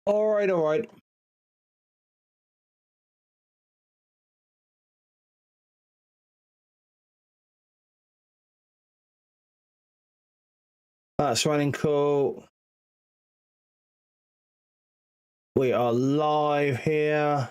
All right, all right. That's running cool. We are live here.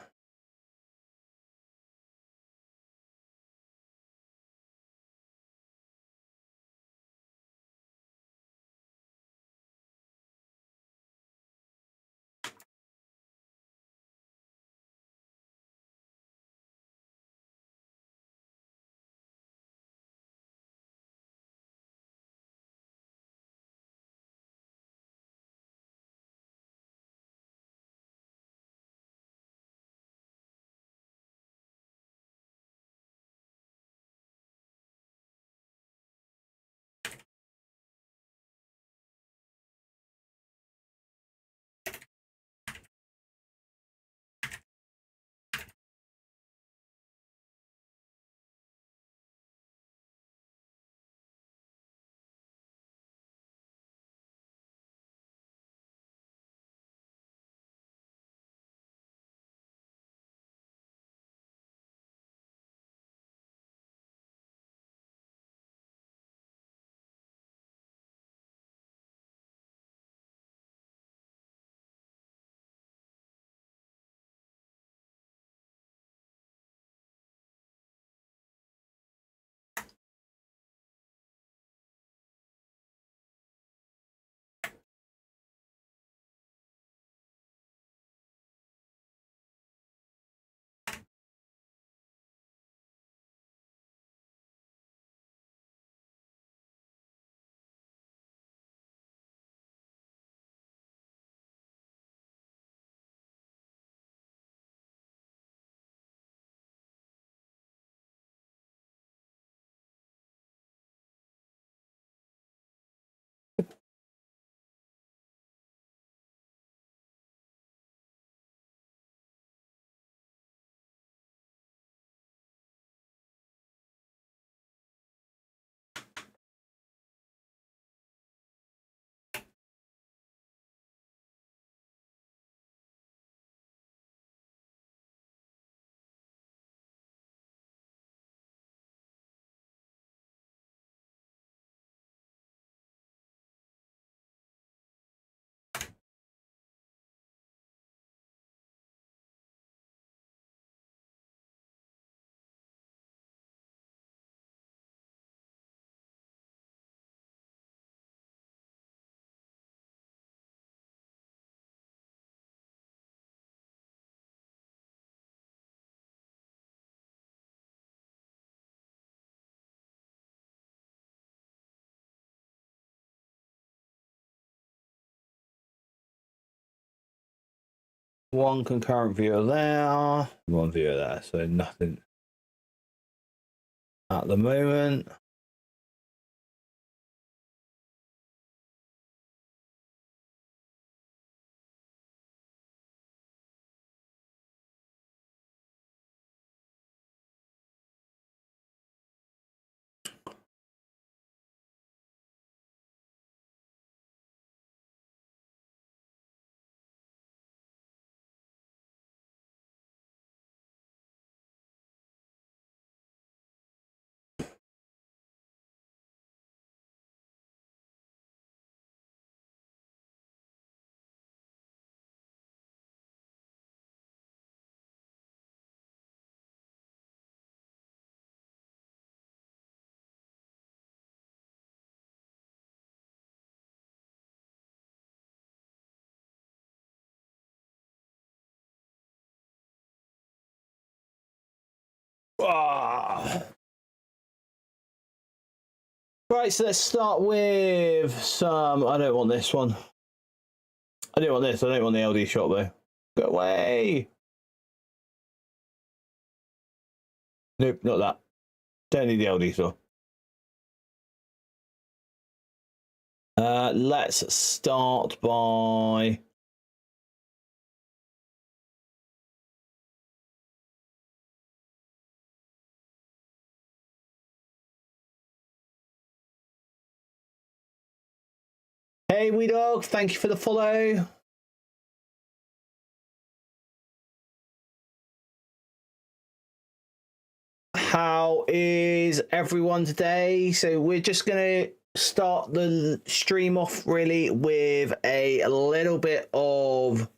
One concurrent viewer there, one viewer there, so nothing at the moment. Ah. Right, so let's start with some. I don't want this one. I don't want this. I don't want the LD shot though. Go away. Nope, not that. Don't need the LD shot. Let's start by. Hey, Wee Dog, thank you for the follow. How is everyone today? So we're just going to start the stream off really with a little bit of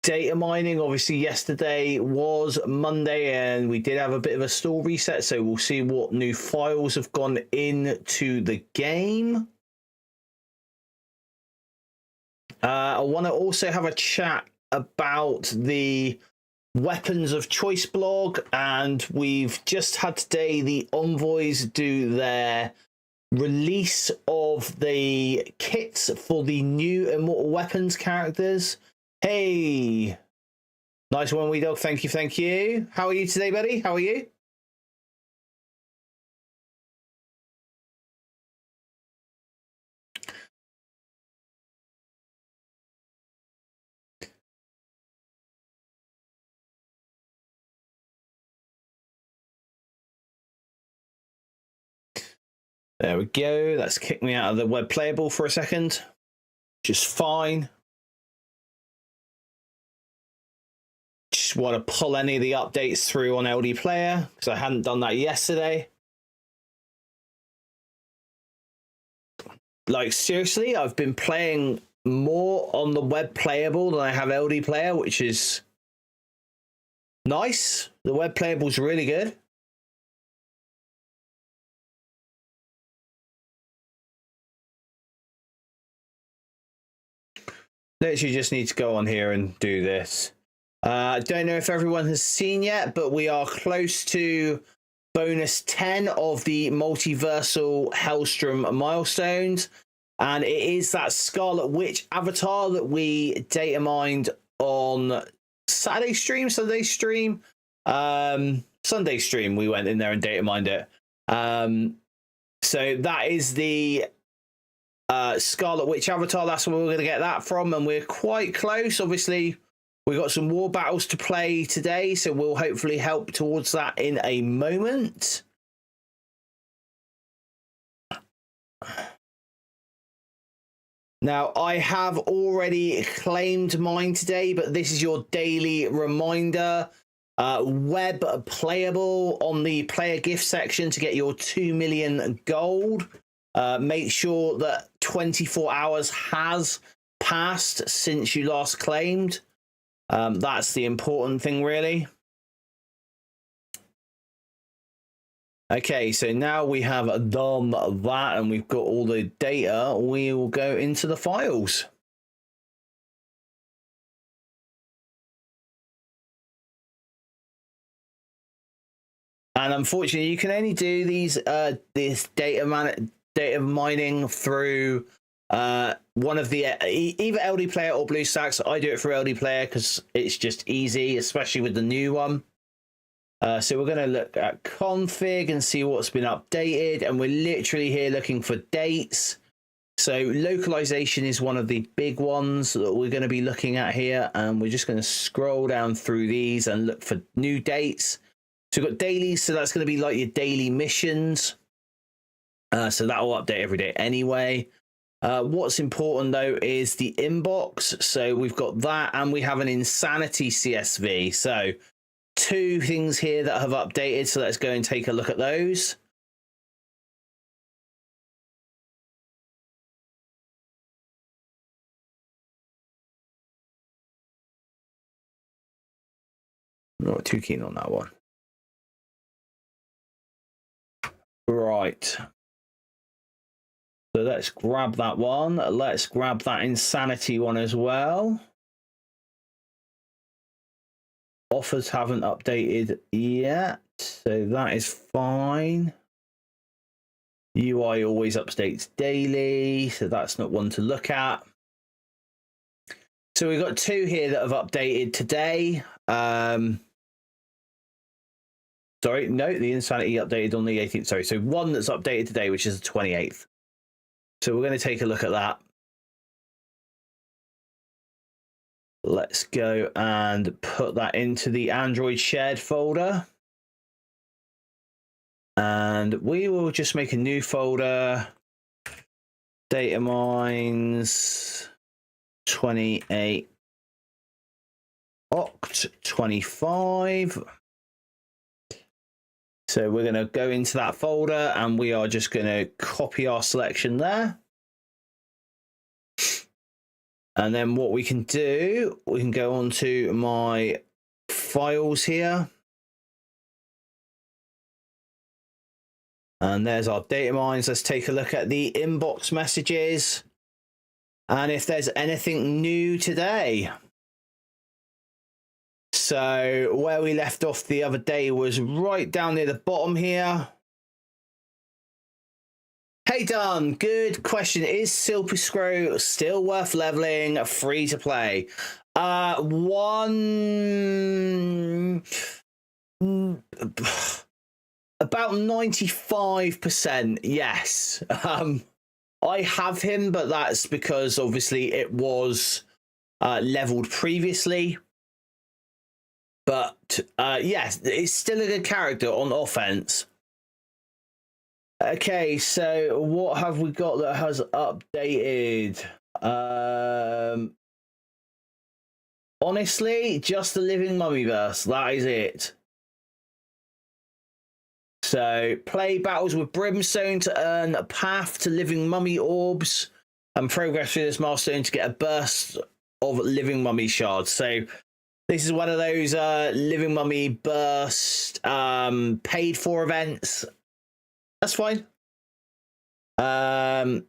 data mining. Obviously yesterday was Monday and we did have a bit of a store reset, so we'll see what new files have gone into the game. I want to also have a chat about the weapons of choice blog, and we've just had today the envoys do their release of the kits for the new Immortal weapons characters. Hey, nice one, wee dog. Thank you. How are you today, buddy? How are you? There we go. That's kicked me out of the web playable for a second. Just fine. Just want to pull any of the updates through on LD Player because I hadn't done that yesterday. Like, seriously, I've been playing more on the web playable than I have LD Player, which is nice. The web playable is really good. Literally just need to go on here and do this. I don't know if everyone has seen yet, but we are close to bonus 10 of the multiversal Hellstrom milestones. And it is that Scarlet Witch avatar that we data mined on Saturday stream, Sunday stream. Sunday stream, we went in there and data mined it. So that is the Scarlet Witch avatar. That's where we're going to get that from, and we're quite close. Obviously, we've got some war battles to play today, so we'll hopefully help towards that in a moment. Now, I have already claimed mine today, but this is your daily reminder. Web playable on the player gift section to get your 2 million gold. Make sure that 24 hours has passed since you last claimed. That's the important thing, really. Okay, so now we have done that and we've got all the data, we will go into the files. And unfortunately, you can only do these this data mining through one of the either LD Player or BlueStacks. I do it through LD Player because it's just easy, especially with the new one. So we're going to look at config and see what's been updated, and we're literally here looking for dates. So localization is one of the big ones that we're going to be looking at here, and we're just going to scroll down through these and look for new dates. So we've got dailies, so that's going to be like your daily missions. So that will update every day anyway. What's important though is the inbox. So we've got that, and we have an insanity CSV. So two things here that have updated, so let's go and take a look at those. I'm not too keen on that one. Right. So let's grab that one. Let's grab that insanity one as well. Offers haven't updated yet, so that is fine. UI always updates daily, so that's not one to look at. So we've got two here that have updated today. Sorry, no, the insanity updated on the 18th. Sorry, so one that's updated today, which is the 28th. So we're going to take a look at that. Let's go and put that into the Android shared folder. And we will just make a new folder. Datamines 28 Oct 25. So we're going to go into that folder and we are just going to copy our selection there. And then what we can do, we can go on to my files here. And there's our Datamines. Let's take a look at the inbox messages. And if there's anything new today. So where we left off the other day was right down near the bottom here. Hey Dunn, good question. Is Silpy Scrow still worth leveling, free to play? About 95%, yes. I have him, but that's because obviously it was leveled previously. But yes, it's still a good character on offense. Okay, so what have we got that has updated? Honestly, just the Living Mummyverse. That is it. So play battles with Brimstone to earn a path to Living Mummy orbs and progress through this milestone to get a burst of Living Mummy shards. So this is one of those Living Mummy burst paid for events. That's fine. And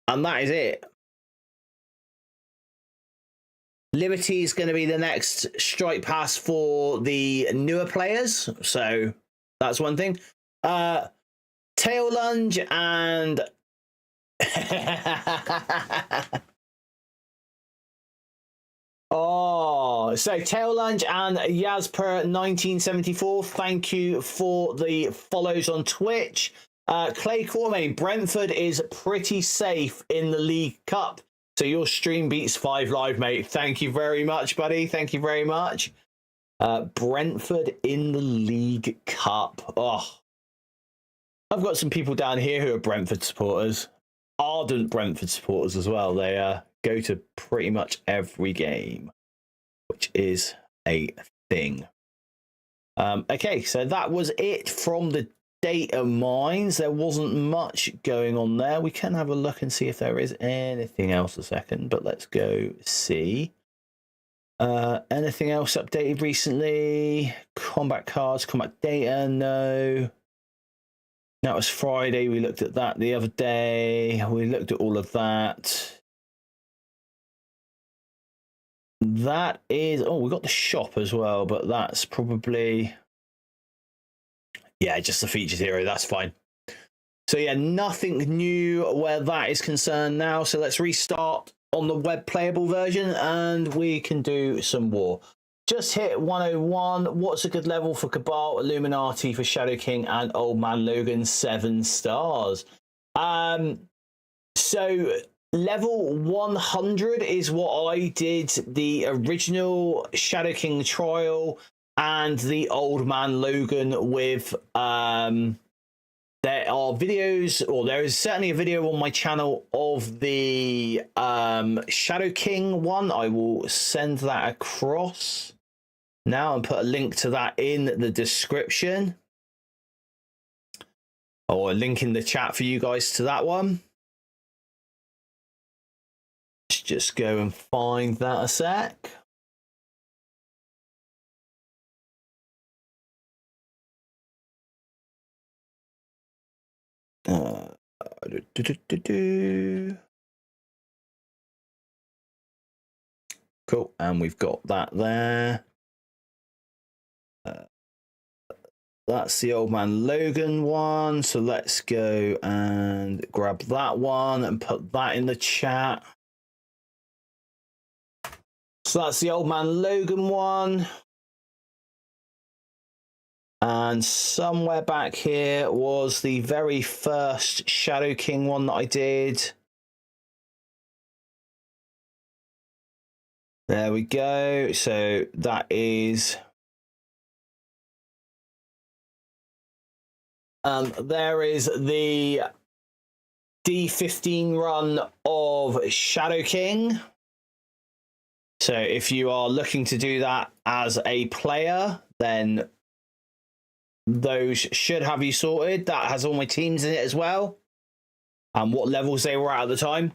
that is it. Liberty is going to be the next strike pass for the newer players. So that's one thing. Tail Lunge and... Oh, so Tail Lunge and Yazper 1974, thank you for the follows on Twitch. Clay Cormain, Brentford is pretty safe in the League Cup. So your stream beats 5 Live, mate. Thank you very much, buddy. Thank you very much. Brentford in the League Cup. Oh, I've got some people down here who are Brentford supporters. Ardent Brentford supporters as well. They go to pretty much every game, which is a thing. Okay, so that was it from the Datamines. There wasn't much going on there. We can have a look and see if there is anything else a second, but let's go see. Anything else updated recently? Combat cards, combat data, no. That was Friday. We looked at that the other day. We looked at all of that. That is, oh, we got the shop as well, but that's probably, yeah, just the features area. That's fine. So yeah, nothing new where that is concerned now. So let's restart on the web playable version and we can do some war. Just hit 101. What's a good level for Cabal, Illuminati, for Shadow King, and Old Man Logan? 7 stars. So level 100 is what I did the original Shadow King trial and the Old Man Logan with. There are videos, or there is certainly a video on my channel of the Shadow King one. I will send that across now and put a link to that in the description, or a link in the chat for you guys to that one. Let's just go and find that a sec. Cool, and we've got that there. That's the Old Man Logan one, so let's go and grab that one and put that in the chat. So that's the Old Man Logan one. And somewhere back here was the very first Shadow King one that I did. There we go. So that is... there is the D15 run of Shadow King. So if you are looking to do that as a player, then those should have you sorted. That has all my teams in it as well, and what levels they were at the time.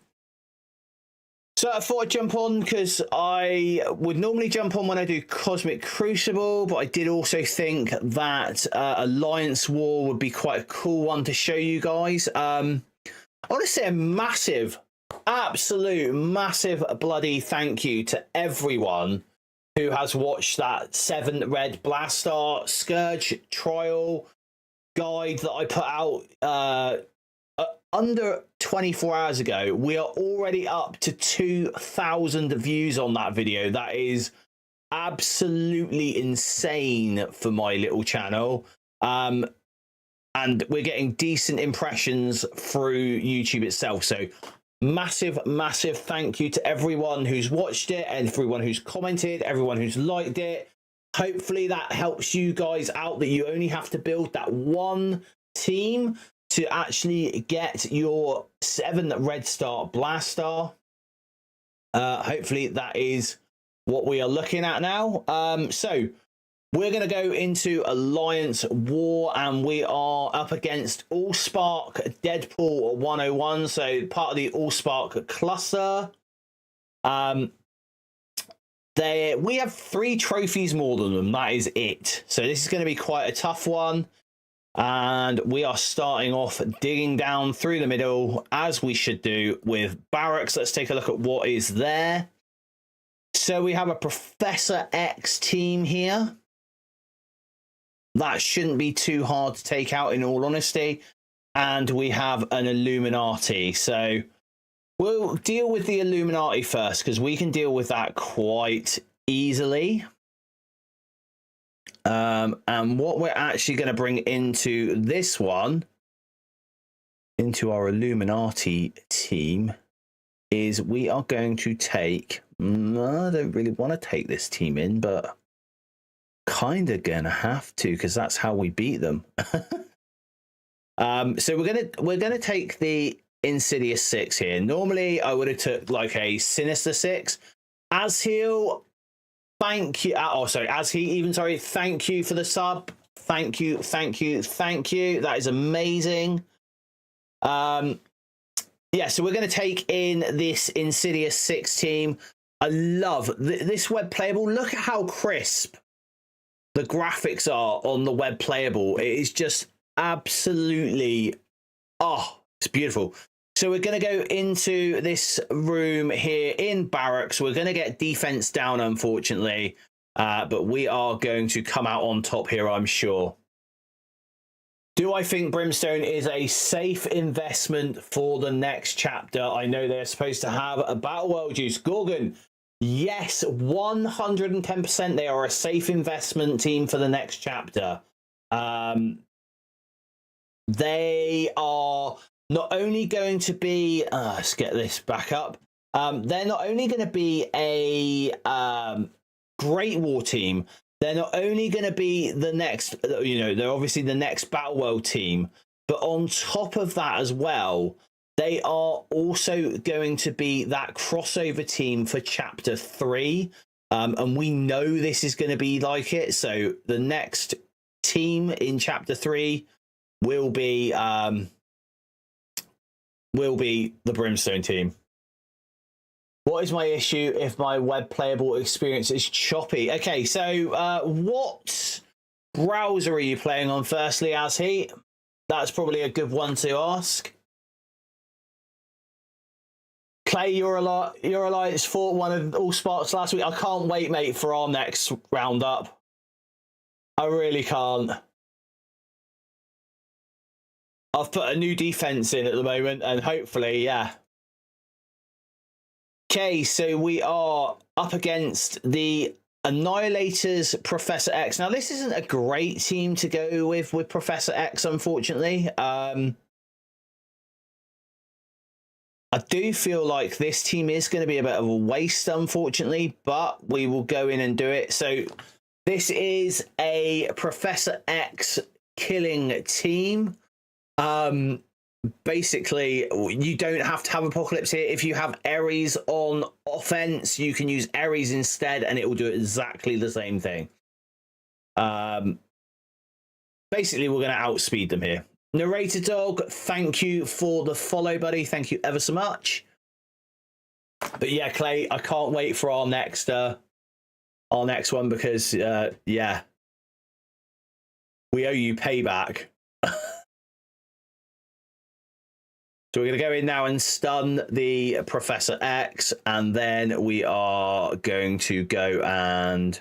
So I thought I'd jump on because I would normally jump on when I do Cosmic Crucible, but I did also think that Alliance War would be quite a cool one to show you guys. I want to say a massive, absolute massive bloody thank you to everyone who has watched that 7 Red Blastar Scourge trial guide that I put out under 24 hours ago. We are already up to 2,000 views on that video. That is absolutely insane for my little channel. And we're getting decent impressions through YouTube itself. So massive, massive thank you to everyone who's watched it, and everyone who's commented, everyone who's liked it. Hopefully that helps you guys out, that you only have to build that one team to actually get your 7 Red Star Blastar. Hopefully that is what we are looking at now. So we're going to go into Alliance War, and we are up against Allspark Deadpool 101, so part of the Allspark cluster. We have 3 trophies more than them. That is it. So this is going to be quite a tough one. And we are starting off digging down through the middle, as we should do, with barracks. Let's take a look at what is there. So we have a Professor X team here. That shouldn't be too hard to take out, in all honesty. And we have an Illuminati. So we'll deal with the Illuminati first, because we can deal with that quite easily. And what we're actually going to bring into this one, into our Illuminati team, is we are going to take... I don't really want to take this team in, but kind of going to have to, because that's how we beat them. So we're gonna take the Insidious 6 here. Normally, I would have took like a Sinister 6. Azheal, thank you. Sorry, thank you for the sub. Thank you. That is amazing. Yeah, so we're going to take in this Insidious 6 team. I love this web playable. Look at how crisp the graphics are on the web playable. It is just absolutely, it's beautiful. So we're going to go into this room here in barracks. We're going to get defense down, unfortunately, but we are going to come out on top here, I'm sure. Do I think Brimstone is a safe investment for the next chapter? I know they're supposed to have a Battle World juice. Gorgon, yes, 110%. They are a safe investment team for the next chapter. They are not only going to be, let's get this back up. They're not only going to be a Great War team, they're not only going to be the next, they're obviously the next Battle World team, but on top of that as well, they are also going to be that crossover team for Chapter 3. And we know this is going to be like it. So the next team in Chapter 3 will be the Brimstone team. What is my issue if my web playable experience is choppy? Okay, so what browser are you playing on firstly, Azheal? That's probably a good one to ask. Clay, your Alliance fought one of Allsparks last week. I can't wait, mate, for our next roundup. I really can't. I've put a new defense in at the moment, and hopefully, yeah. Okay, so we are up against the Annihilators, Professor X. Now, this isn't a great team to go with Professor X, unfortunately. I do feel like this team is going to be a bit of a waste, unfortunately, but we will go in and do it. So this is a Professor X killing team. Basically, you don't have to have Apocalypse here. If you have Ares on offense, you can use Ares instead, and it will do exactly the same thing. Basically, we're going to outspeed them here. Narrator Dog, thank you for the follow, buddy. Thank you ever so much. But yeah, Clay, I can't wait for our next one because yeah, we owe you payback. So we're going to go in now and stun the Professor X, and then we are going to go and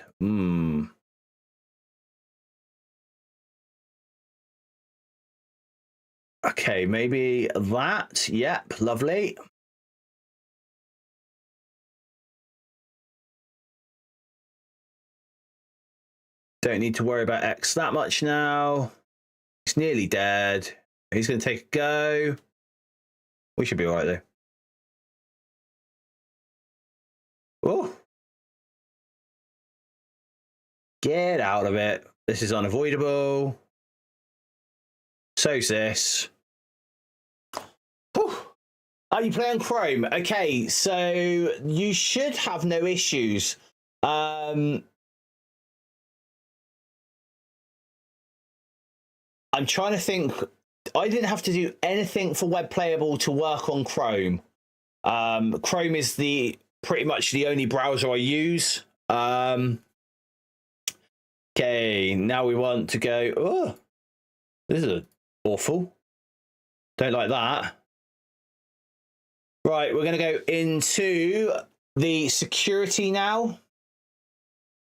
okay, maybe that. Yep, lovely. Don't need to worry about X that much now. He's nearly dead. He's going to take a go. We should be all right, though. Oh. Get out of it. This is unavoidable. So, sis. Whew. Are you playing Chrome? Okay, so you should have no issues. I'm trying to think. I didn't have to do anything for web playable to work on Chrome. Chrome is pretty much the only browser I use. Okay, now we want to go. Oh, this is awful. Don't like that. Right, we're going to go into the security now.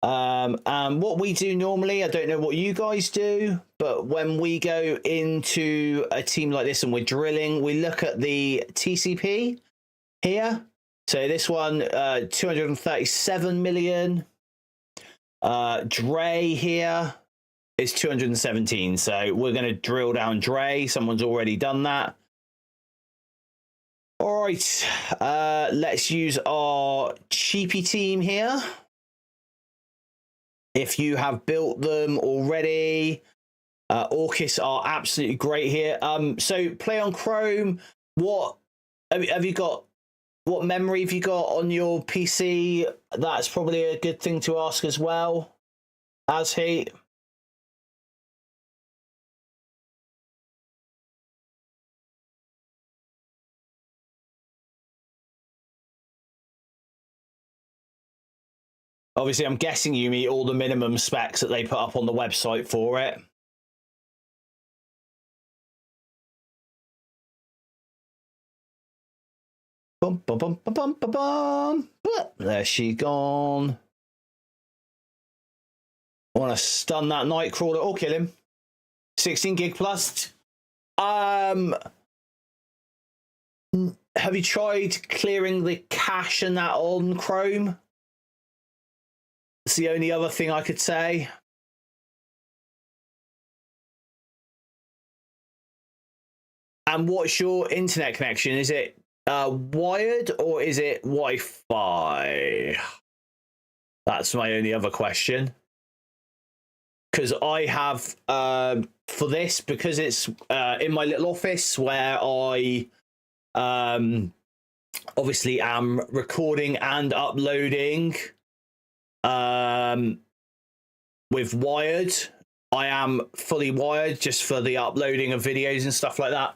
And what we do normally, I don't know what you guys do, but when we go into a team like this and we're drilling, we look at the TCP here. So this one, 237 million. Dre here is 217. So we're going to drill down Dre. Someone's already done that. All right, let's use our cheapy team here. If you have built them already, Orcus are absolutely great here. So play on Chrome. What have you got? What memory have you got on your PC? That's probably a good thing to ask as well. As he. Obviously, I'm guessing you meet all the minimum specs that they put up on the website for it. Bum, bum, bum, bum, bum, bum, bum. There she gone. I want to stun that Nightcrawler or kill him. 16 gig plus. Have you tried clearing the cache and that on Chrome? It's the only other thing I could say. And what's your internet connection? Is it wired or is it Wi-Fi? That's my only other question. Because I have, for this, because it's in my little office where I obviously am recording and uploading with wired. I am fully wired just for the uploading of videos and stuff like that.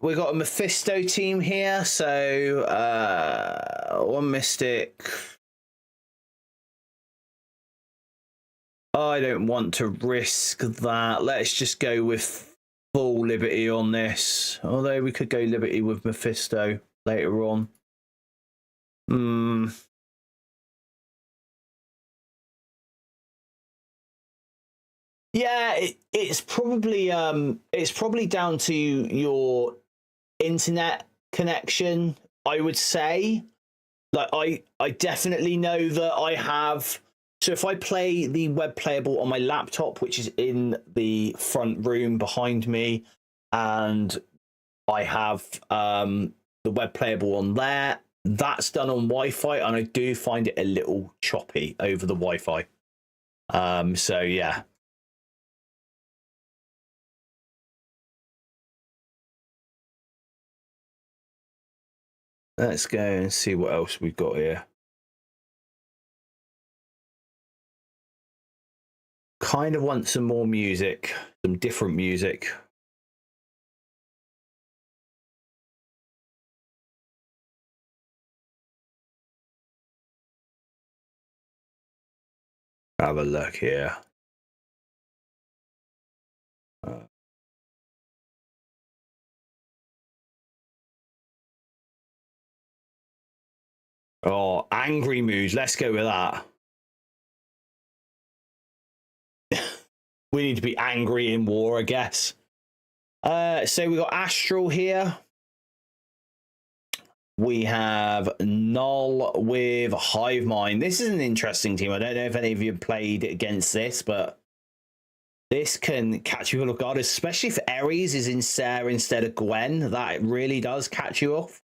We got a Mephisto team here, so one Mystic. I don't want to risk that. Let's just go with full Liberty on this. Although we could go Liberty with Mephisto later on. Yeah, it's probably down to your internet connection, I would say. Like I definitely know that I have. So if I play the web playable on my laptop, which is in the front room behind me, and I have the web playable on there, that's done on Wi-Fi, and I do find it a little choppy over the Wi-Fi. So yeah. Let's go and see what else we've got here. Kind of want some more music, some different music. Have a look here. Oh, angry moods. Let's go with that. We need to be angry in war, I guess. So we got Astral here. We have Null with Hive Mind. This is an interesting team. I don't know if any of you played against this, but this can catch you off guard, especially if Ares is in Sarah instead of Gwen. That really does catch you off.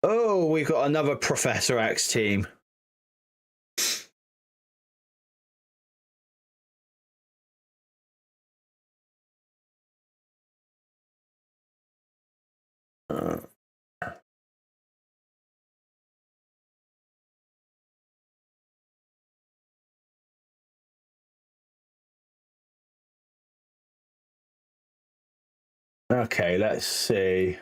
Oh, we've got another Professor X team. Okay, let's see.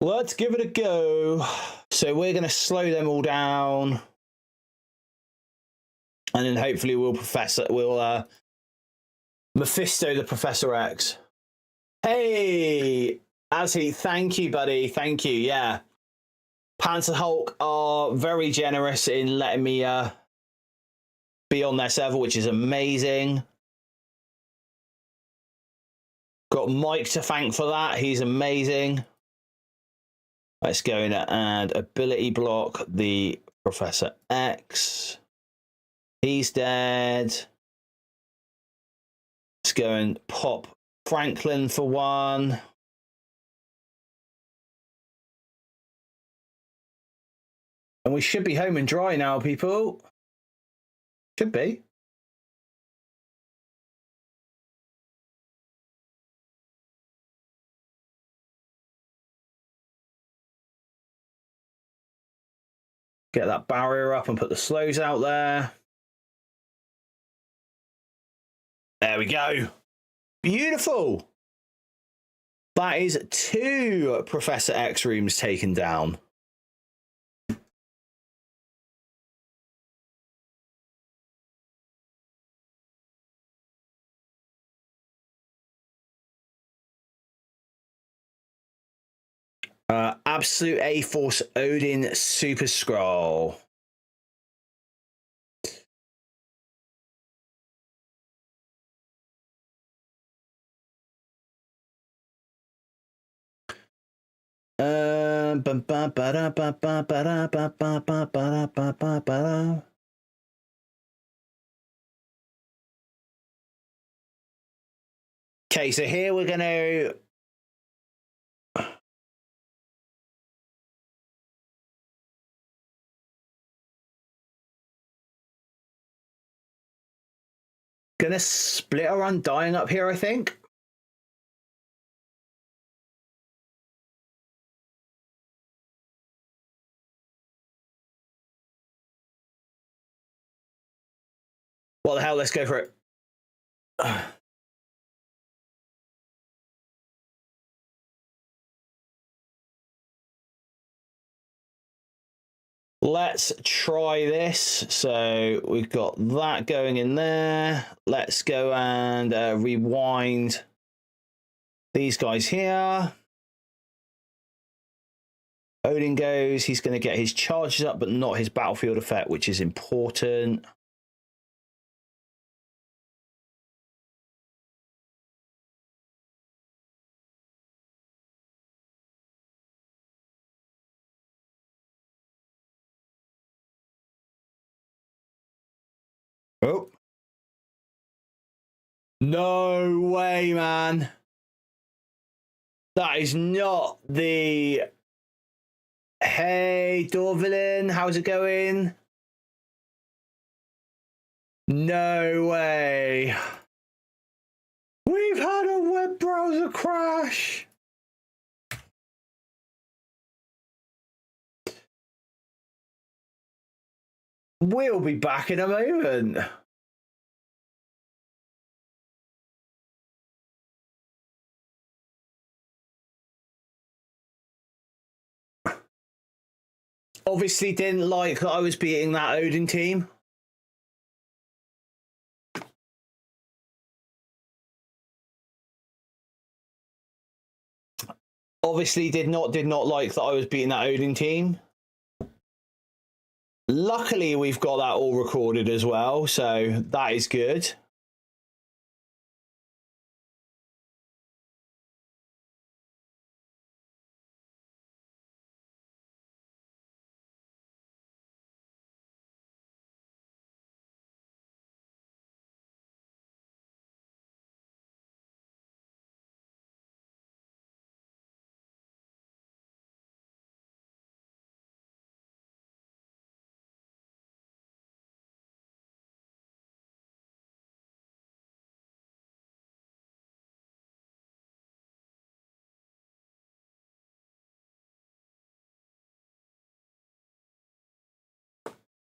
Let's give it a go. So we're going to slow them all down. And then hopefully we'll Mephisto the Professor X. Hey, Azzy, thank you, buddy. Thank you. Yeah. Panzer Hulk are very generous in letting me be on their server, which is amazing. Got Mike to thank for that. He's amazing. Let's go in and add ability block the Professor X. He's dead. Let's go and pop Franklin for one. And we should be home and dry now, people. Should be. Get that barrier up and put the slows out there. There we go. Beautiful. That is 2 Professor X rooms taken down. Absolute A-Force Odin Super Scroll. Okay, so here we're going to split our Undying up here, I think. What the hell? Let's go for it. Let's try this. So we've got that going in there. Let's go and rewind these guys here. Odin goes, he's going to get his charges up, but not his battlefield effect, which is important. Oh. No way, man. That is not the... Hey, Dorvilin, how's it going? No way. We've had a web browser crash. We'll be back in a moment. Obviously didn't like that I was beating that Odin team. Obviously did not like that I was beating that Odin team. Luckily, we've got that all recorded as well, so that is good.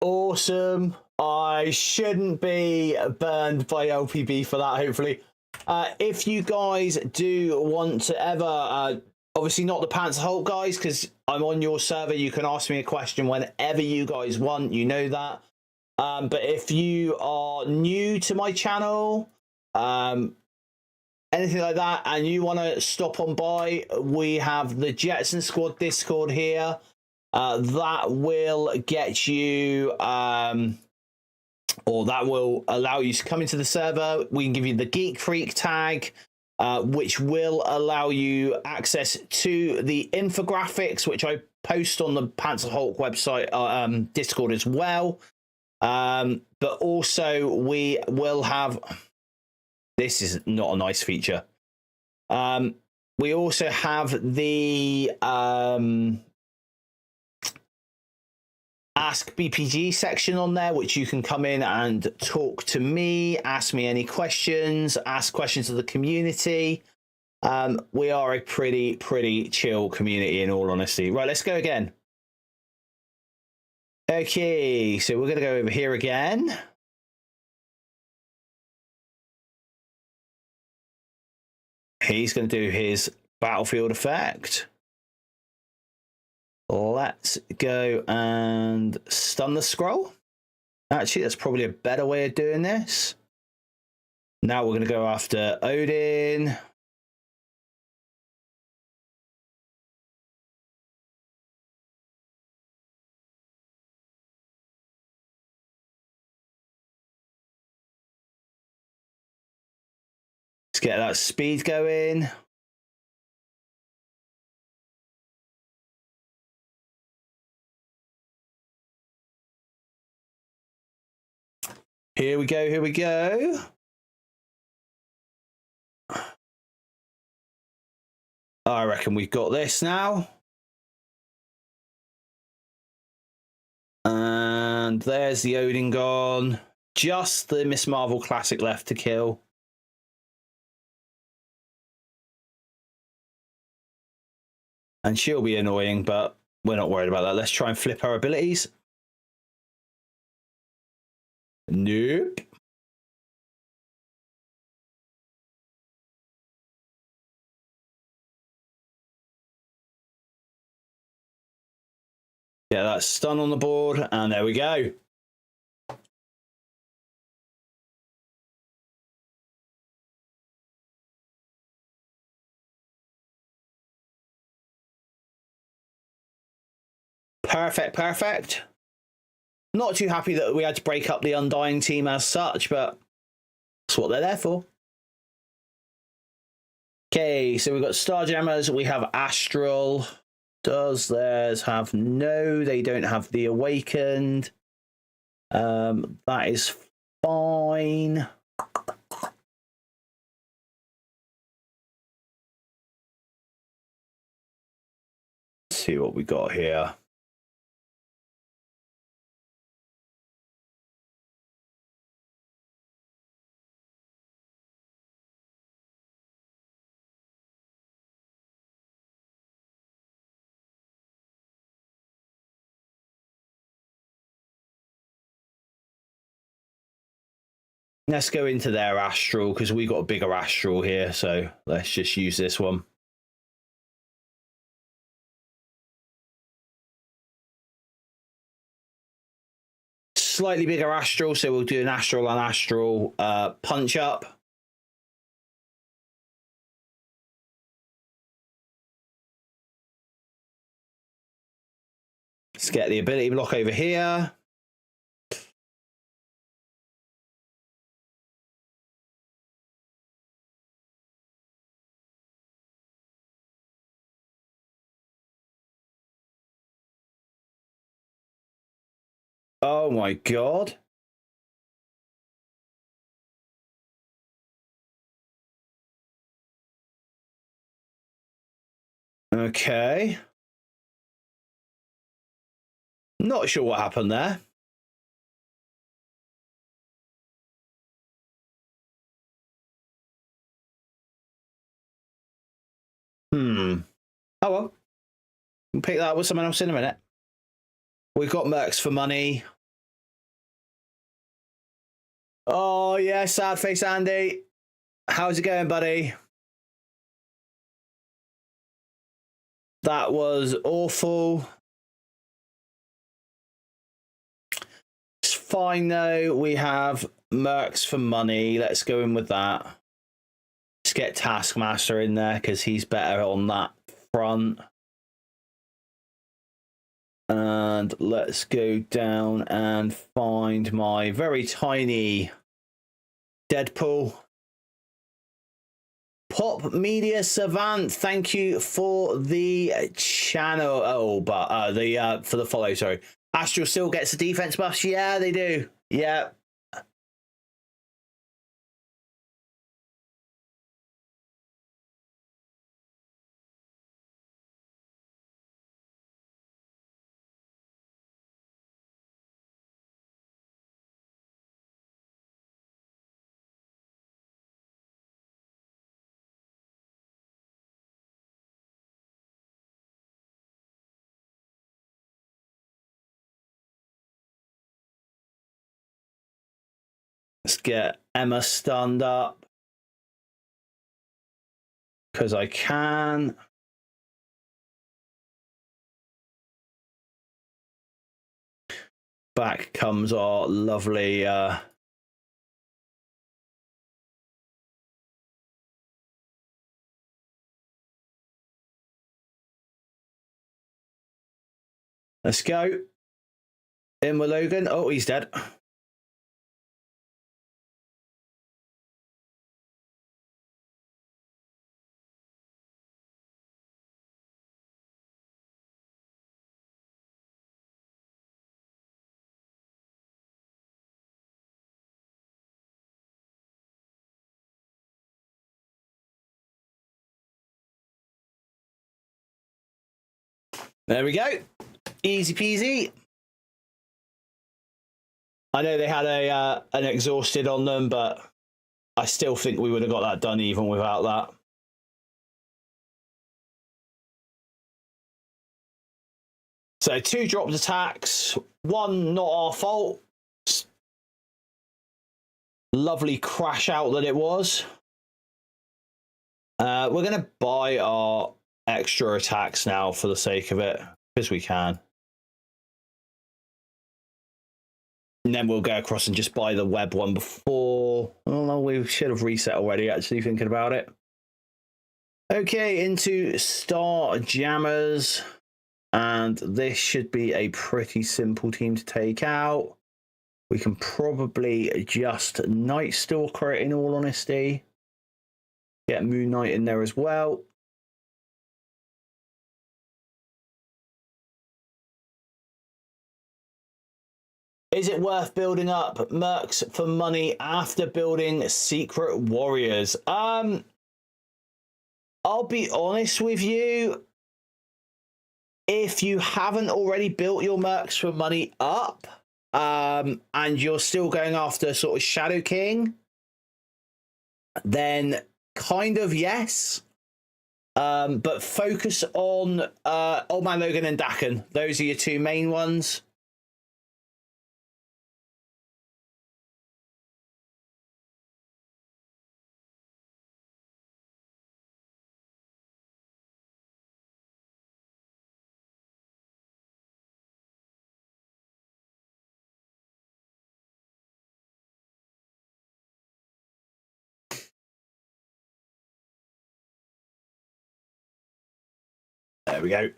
Awesome. I shouldn't be burned by LPB for that, hopefully. If you guys do want to ever, obviously not the Pants Hulk guys, because I'm on your server, you can ask me a question whenever you guys want, you know that. But if you are new to my channel, anything like that, and you want to stop on by, we have the Jetson Squad Discord here. That will get you, or that will allow you to come into the server. We can give you the Geek Freak tag, which will allow you access to the infographics, which I post on the Panzer Hulk website, Discord as well. But also we will have, this is not a nice feature. We also have the Ask BPG section on there, which you can come in and talk to me, ask me any questions, ask questions of the community. We are a pretty chill community, in all honesty. Right, let's go again. Okay, so we're going to go over here again. He's going to do his battlefield effect. Let's go and stun the scroll. Actually, that's probably a better way of doing this. Now we're going to go after Odin. Let's get that speed going. Here we go, here we go. I reckon we've got this now. And there's the Odin gone. Just the Miss Marvel Classic left to kill. And she'll be annoying, but we're not worried about that. Let's try and flip our abilities. Nope. Yeah, that's stun on the board, and there we go. Perfect, perfect. Not too happy that we had to break up the Undying team as such, but that's what they're there for. Okay, so we've got Starjammers, we have Astral. Does theirs have? No, they don't have the Awakened. That is fine. Let's see what we got here. Let's go into their Astral because we got a bigger Astral here. So let's just use this one. Slightly bigger Astral, so we'll do an Astral on Astral punch up. Let's get the ability block over here. Oh my god. Okay. Not sure what happened there. Oh well. We'll pick that up with someone else in a minute. We've got Mercs for money. Oh yeah, sad face Andy. How's it going, buddy? That was awful. It's fine though. We have Mercs for money. Let's go in with that. Let's get Taskmaster in there because he's better on that front. And let's go down and find my very tiny Deadpool. Pop Media Savant, thank you for the channel. Oh, but for the follow. Sorry, Astral still gets the defense buffs. Yeah, they do. Yeah. Let's get Emma stunned up. Because I can. Back comes our lovely... Let's go. In with Logan. Oh, he's dead. There we go. Easy peasy. I know they had an exhausted on them, but I still think we would have got that done even without that. So 2 dropped attacks, 1 not our fault. Lovely crash out that it was. We're going to buy our extra attacks now for the sake of it, because we can. And then we'll go across and just buy the web one before. Oh no, we should have reset already, actually, thinking about it. Okay, into Starjammers. And this should be a pretty simple team to take out. We can probably just Night Stalker it, in all honesty. Get Moon Knight in there as well. Is it worth building up mercs for money after building Secret Warriors? I'll be honest with you. If you haven't already built your mercs for money up, and you're still going after sort of Shadow King, then kind of yes. But focus on Old Man Logan and Dakin. Those are your two main ones. There we go.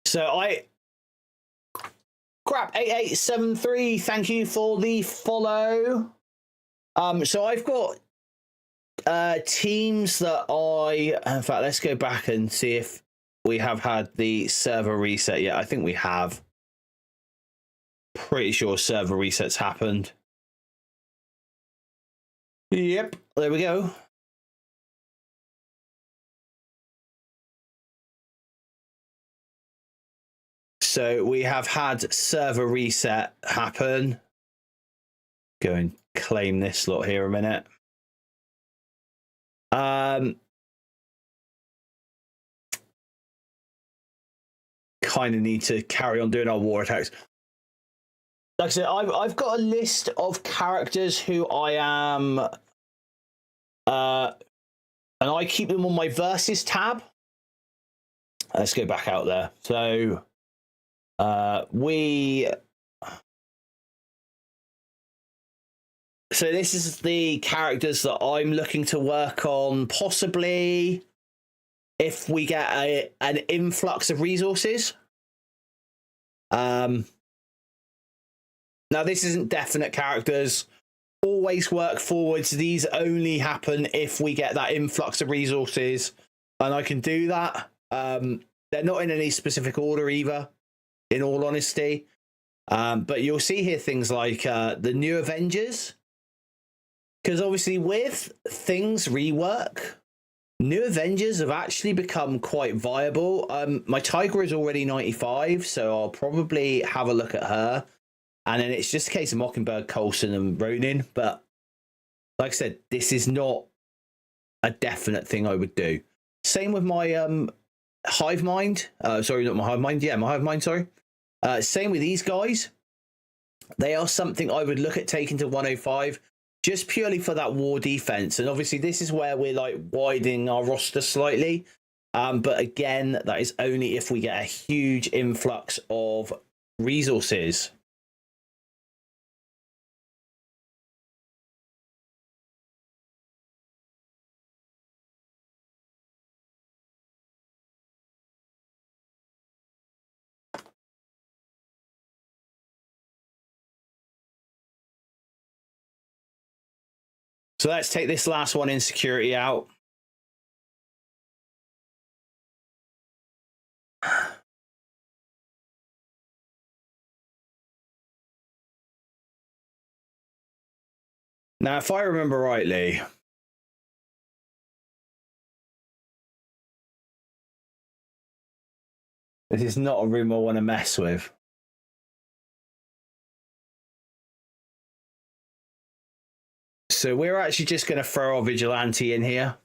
So crap 8873. Thank you for the follow. So I've got teams that in fact, let's go back and see if we have had the server reset yet. I think we have. Pretty sure server resets happened. Yep, there we go. So we have had server reset happen. Go and claim this slot here a minute. Kind of need to carry on doing our war attacks. Like I said, I've got a list of characters who I am, and I keep them on my versus tab. Let's go back out there. So so this is the characters that I'm looking to work on, possibly if we get an influx of resources. Now, this isn't definite characters. Always work forwards. These only happen if we get that influx of resources, and I can do that. They're not in any specific order either, in all honesty. But you'll see here things like the New Avengers, because obviously with things rework, New Avengers have actually become quite viable. My Tiger is already 95, so I'll probably have a look at her. And then it's just a case of Mockingbird, Coulson, and Ronin. But like I said, this is not a definite thing I would do. Same with my Hive Mind. Sorry, not my Hive Mind. Yeah, my Hive Mind, sorry. Same with these guys. They are something I would look at taking to 105, just purely for that war defense. And obviously, this is where we're like widening our roster slightly. But again, that is only if we get a huge influx of resources. So let's take this last one in security out. Now, if I remember rightly, this is not a room I want to mess with. So we're actually just going to throw our vigilante in here.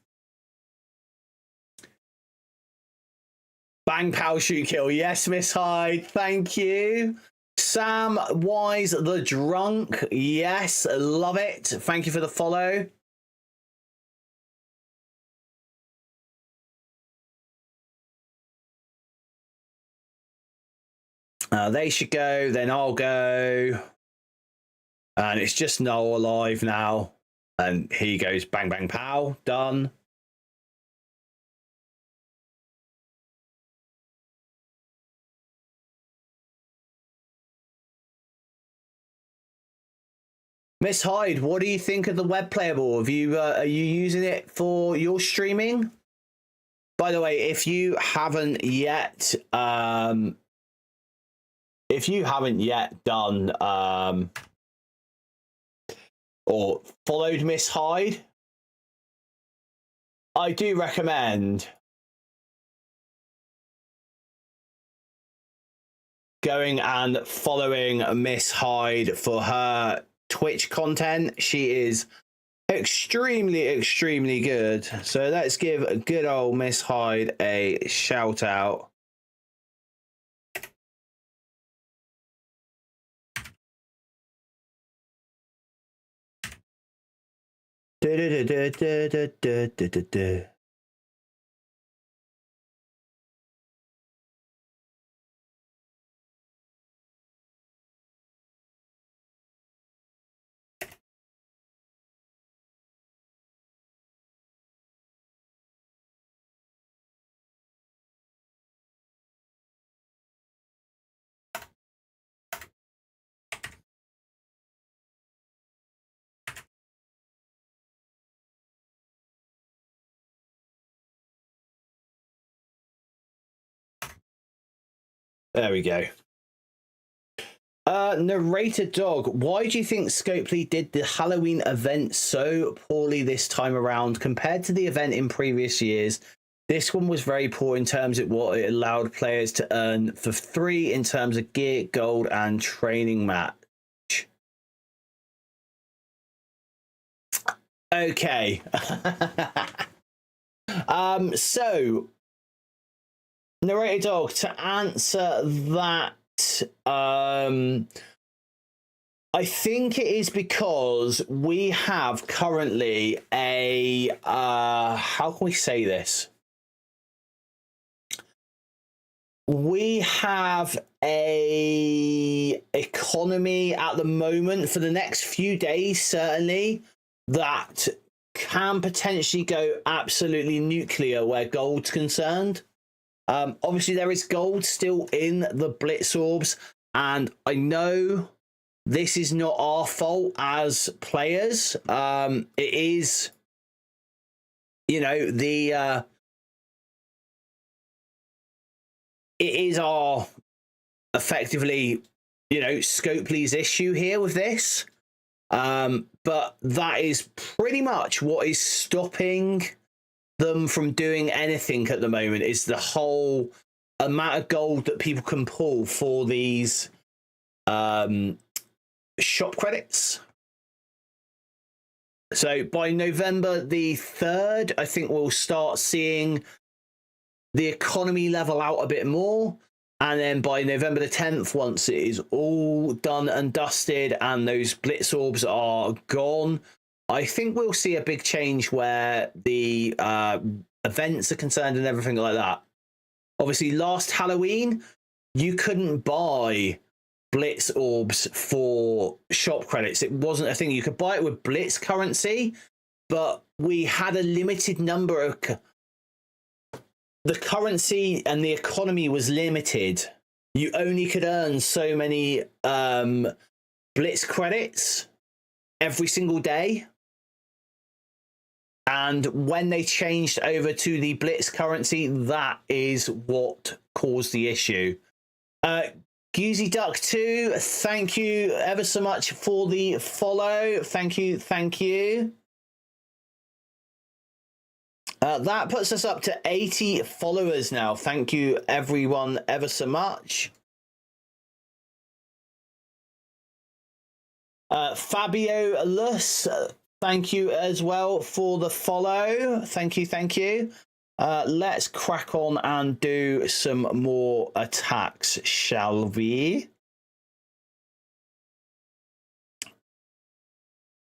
Bang, pow, shoot, kill. Yes, Miss Hyde. Thank you. Sam Wise the Drunk. Yes, love it. Thank you for the follow. They should go, then I'll go. And it's just Noel alive now. And he goes bang, bang, pow, done. Miss Hyde, what do you think of the web playable? Have you are you using it for your streaming? By the way, if you haven't yet done or followed Miss Hyde, I do recommend going and following Miss Hyde for her Twitch content. She is extremely good. So let's give a good old Miss Hyde a shout out. There we go. Narrator Dog, why do you think Scopely did the Halloween event so poorly this time around compared to the event in previous years? This one was very poor in terms of what it allowed players to earn for free in terms of gear, gold, and training match. Okay. So Narrator Dog, to answer that, I think it is because we have currently a how can we say this? We have a economy at the moment for the next few days, certainly, that can potentially go absolutely nuclear where gold's concerned. Obviously, there is gold still in the Blitz Orbs, and I know this is not our fault as players. It is, you know, it is our effectively, you know, Scopely's issue here with this. But that is pretty much what is stopping them from doing anything at the moment, is the whole amount of gold that people can pull for these shop credits. So by November the 3rd, I think we'll start seeing the economy level out a bit more. And then by November the 10th, once it is all done and dusted and those Blitz Orbs are gone, I think we'll see a big change where the events are concerned and everything like that. Obviously, last Halloween, you couldn't buy Blitz Orbs for shop credits. It wasn't a thing. You could buy it with Blitz currency, but we had a limited number of... The currency and the economy was limited. You only could earn so many Blitz credits every single day. And when they changed over to the Blitz currency, that is what caused the issue. Goozy Duck 2, thank you ever so much for the follow. Thank you, thank you. That puts us up to 80 followers now. Thank you, everyone, ever so much. Fabio Lus, thank you as well for the follow. Thank you, thank you. Let's crack on and do some more attacks, shall we?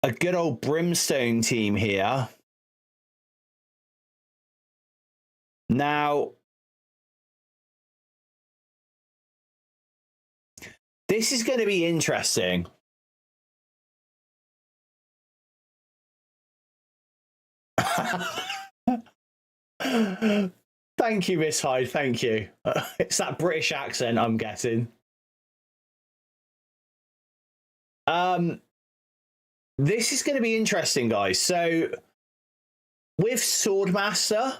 A good old Brimstone team here. Now, This is going to be interesting. Thank you, Miss Hyde. Thank you. It's that British accent, I'm guessing. This is going to be interesting, guys. So, with Swordmaster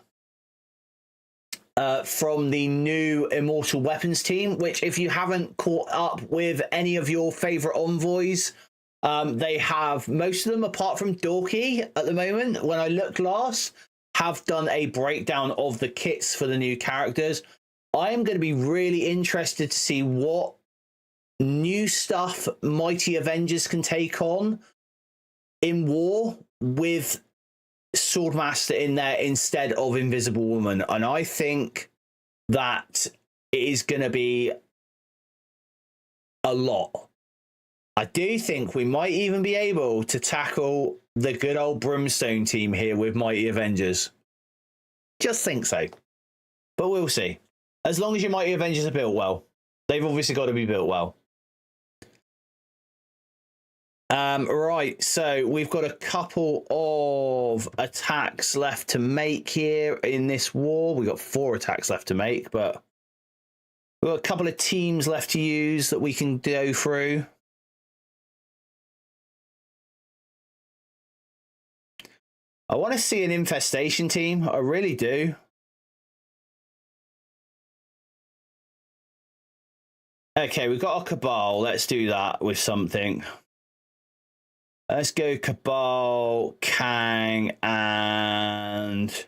from the new Immortal Weapons team, which, if you haven't caught up with any of your favorite envoys, they have most of them, apart from Dorky at the moment, when I looked last, have done a breakdown of the kits for the new characters. I am going to be really interested to see what new stuff Mighty Avengers can take on in war with Swordmaster in there instead of Invisible Woman. And I think that it is going to be a lot. I do think we might even be able to tackle the good old Brimstone team here with Mighty Avengers. Just think so. But we'll see. As long as your Mighty Avengers are built well. They've obviously got to be built well. Right, so we've got a couple of attacks left to make here in this war. We've got 4 attacks left to make, but we've got a couple of teams left to use that we can go through. I want to see an infestation team. I really do. Okay, we've got a Cabal. Let's do that with something. Let's go Cabal, Kang, and...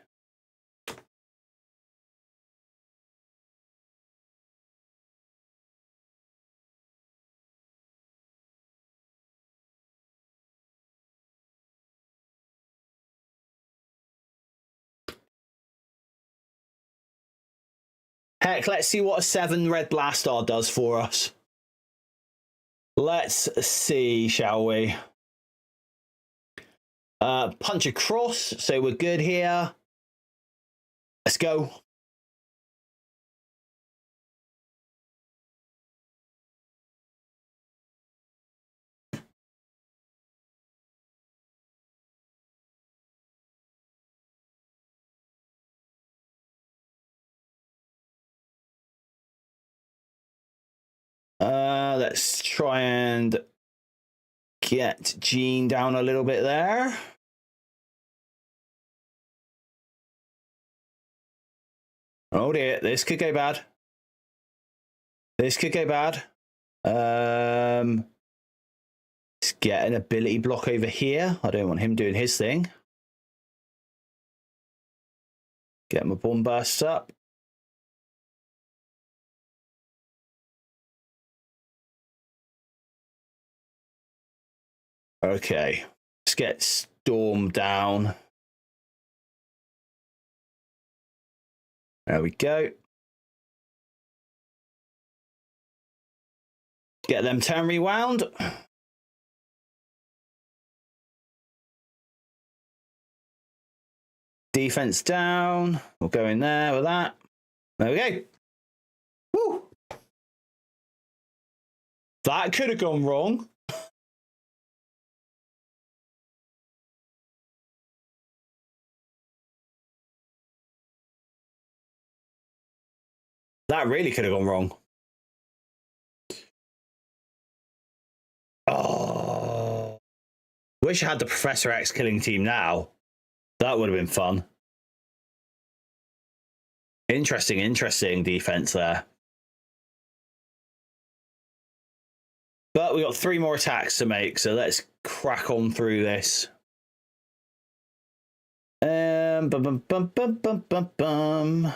Heck, let's see what a 7 Red Blastar does for us. Let's see, shall we? Punch across, so we're good here. Let's go. Let's try and get Jean down a little bit there. Oh dear, this could go bad. This could go bad. Let's get an ability block over here. I don't want him doing his thing. Get my bomb bursts up. Okay, let's get Storm down. There we go. Get them turn rewound. Defense down. We'll go in there with that. There we go. Woo! That could have gone wrong. That really could have gone wrong. Oh. Wish I had the Professor X killing team now. That would have been fun. Interesting defense there. But we got 3 more attacks to make, so let's crack on through this. Bum, bum, bum, bum, bum, bum, bum.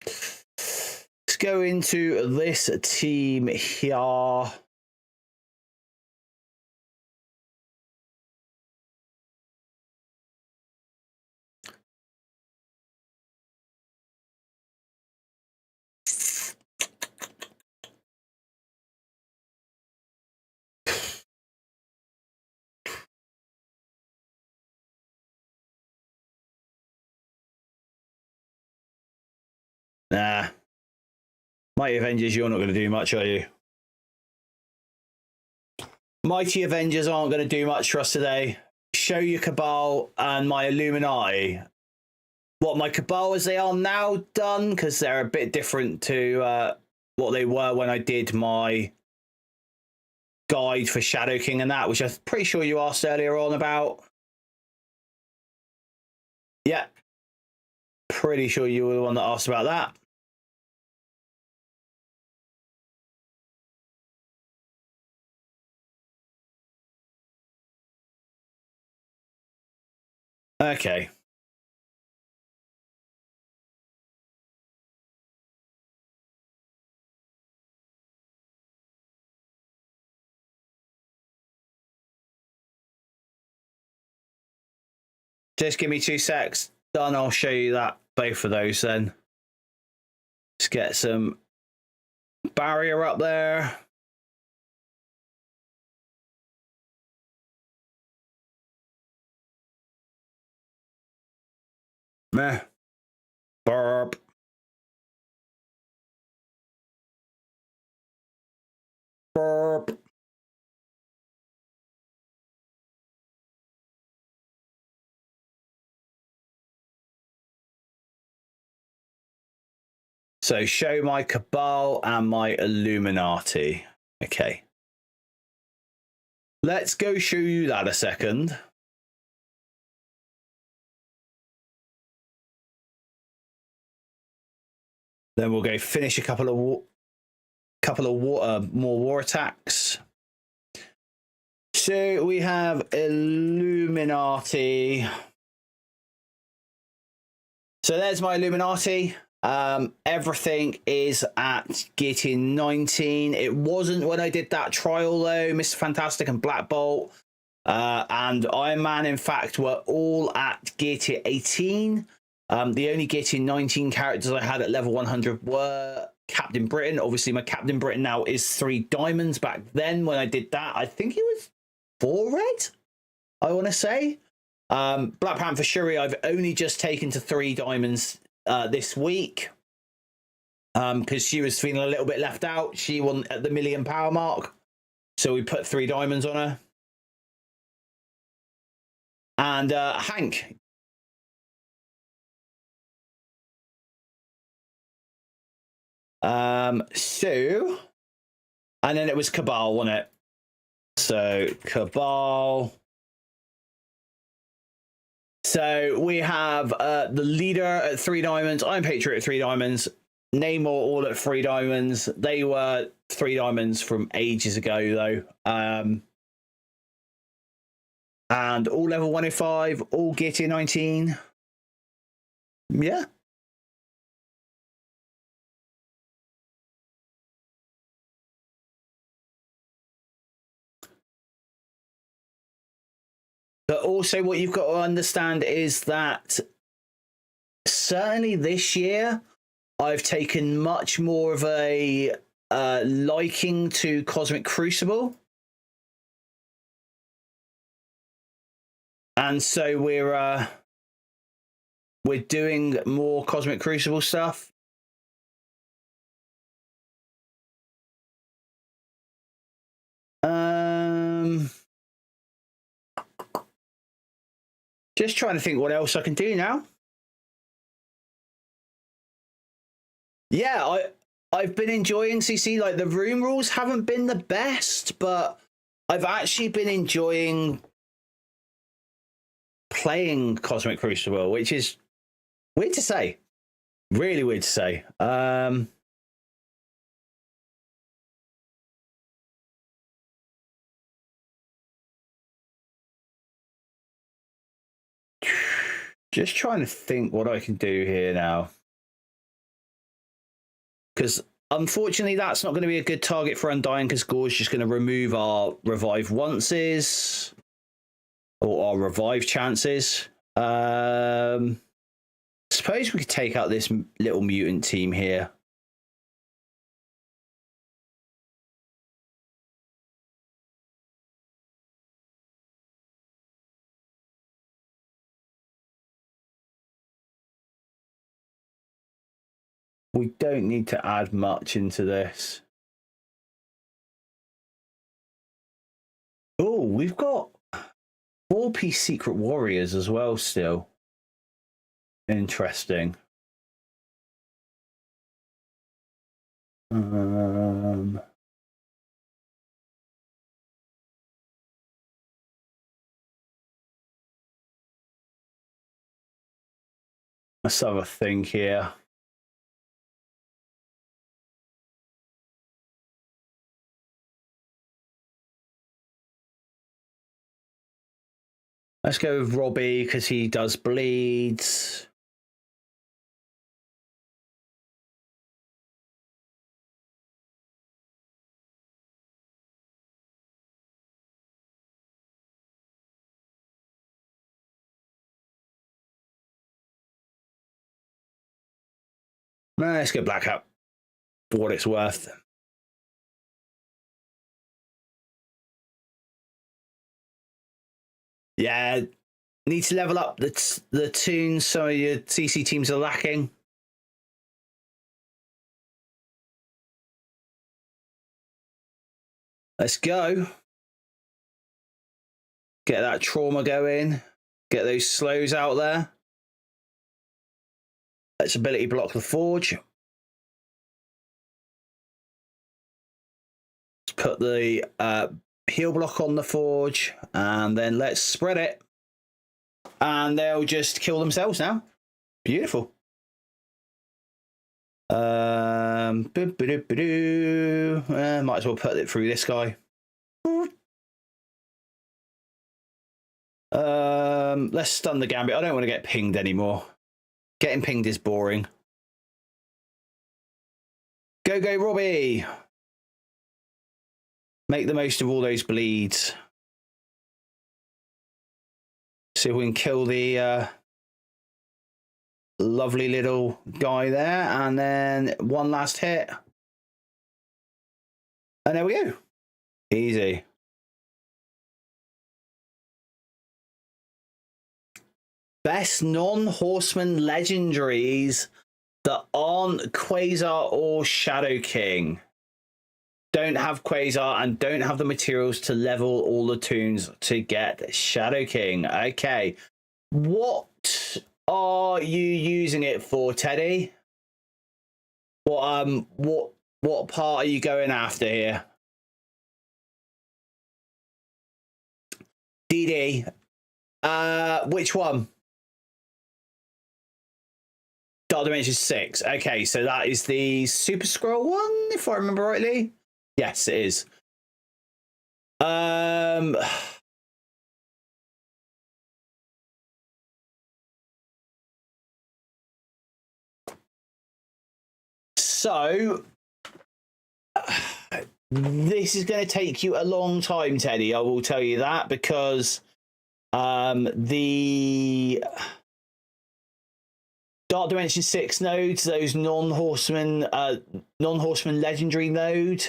Let's go into this team here. Nah. Mighty Avengers, you're not going to do much, are you? Mighty Avengers aren't going to do much for us today. Show your Cabal and my Illuminati. What, my Cabal as they are now done? Because they're a bit different to what they were when I did my guide for Shadow King and that, which I'm pretty sure you asked earlier on about. Yeah. Pretty sure you were the one that asked about that. Okay. Just give me 2 secs. Done. I'll show you that. Both of those then. Let's get some barrier up there. Meh. Burp. Burp. So show my Cabal and my Illuminati. Okay. Let's go show you that a second. Then we'll go finish a couple of more war attacks. So we have Illuminati. So there's my Illuminati. Everything is at getting 19. It wasn't when I did that trial though. Mr. Fantastic and Black Bolt and Iron Man, in fact, were all at getting 18. The only getting 19 characters I had at level 100 were Captain Britain. Obviously, my Captain Britain now is 3 diamonds. Back then, when I did that, I think it was 4 red, I want to say. Black Panther Shuri, I've only just taken to 3 diamonds this week because she was feeling a little bit left out. She wasn't at the 1 million power mark, so we put 3 diamonds on her. And Hank. So, and then it was Cabal, wasn't it? So Cabal. So we have the leader at 3 diamonds, Iron Patriot at 3 diamonds, Namor all at 3 diamonds. They were 3 diamonds from ages ago though. And all level 105, all getting 19. Yeah. But also what you've got to understand is that certainly this year, I've taken much more of a liking to Cosmic Crucible. And so we're doing more Cosmic Crucible stuff. Just trying to think what else I can do now. Yeah, I've been enjoying CC. Like the room rules haven't been the best, but I've actually been enjoying playing Cosmic Crucible, which is weird to say. Really weird to say. Just trying to think what I can do here now. Because unfortunately, that's not going to be a good target for Undying because Gore's just going to remove our revive onces or our revive chances. Suppose we could take out this little mutant team here. We don't need to add much into this. Oh, we've got 4-piece Secret Warriors as well still. Interesting. Let's have a think here. Let's go with Robbie because he does bleeds. Let's go Blackout for what it's worth. Yeah, need to level up the tunes. Some of your CC teams are lacking. Let's go. Get that trauma going. Get those slows out there. Let's ability block the forge. Let's put the heal block on the forge, and then let's spread it. And they'll just kill themselves now. Beautiful. Might as well put it through this guy. Let's stun the Gambit. I don't want to get pinged anymore. Getting pinged is boring. Go, Robbie. Make the most of all those bleeds. See if we can kill the lovely little guy there. And then one last hit. And there we go. Easy. Best non-horseman legendaries that aren't Quasar or Shadow King. Don't have Quasar and don't have the materials to level all the tunes to get Shadow King. Okay. What are you using it for, Teddy? What part are you going after here? DD. Which one? Datamines 6. Okay, so that is the Super Scroll one, if I remember rightly. Yes, it is. So this is going to take you a long time, Teddy. I will tell you that, because the Dark Dimension 6 nodes, those non-horseman legendary node,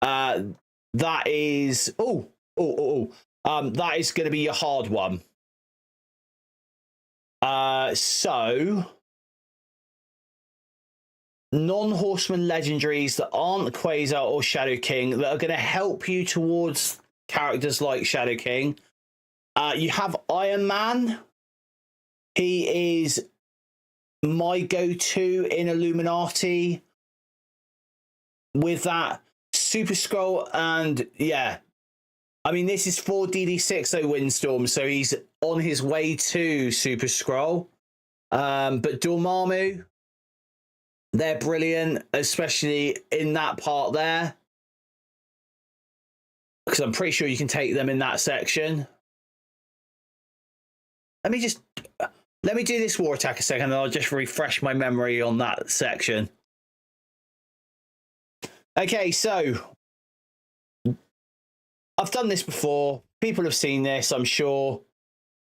that is that is going to be a hard one. So non-horseman legendaries that aren't Quasar or Shadow King that are going to help you towards characters like Shadow King. You have Iron Man. He is my go-to in Illuminati with that Super Scroll, and yeah, I mean, this is 4 DD6 though, Windstorm, so he's on his way to Super Scroll. But Dormammu, they're brilliant, especially in that part there, because I'm pretty sure you can take them in that section. Let me do this war attack a second, and I'll just refresh my memory on that section. Okay, so I've done this before. People have seen this, I'm sure.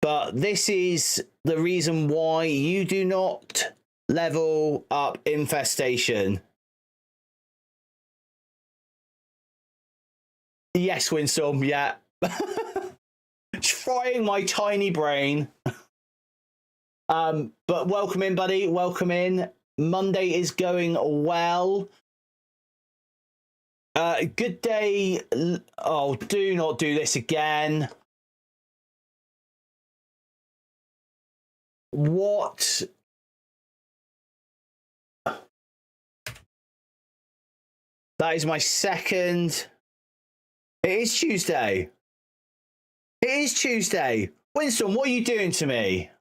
But this is the reason why you do not level up Infestation. Yes, Windstorm, yeah. Frying my tiny brain. But welcome in, buddy. Welcome in. Monday is going well. Good day. Oh, do not do this again. What? That is my second. It is Tuesday. It is Tuesday. Winston, what are you doing to me?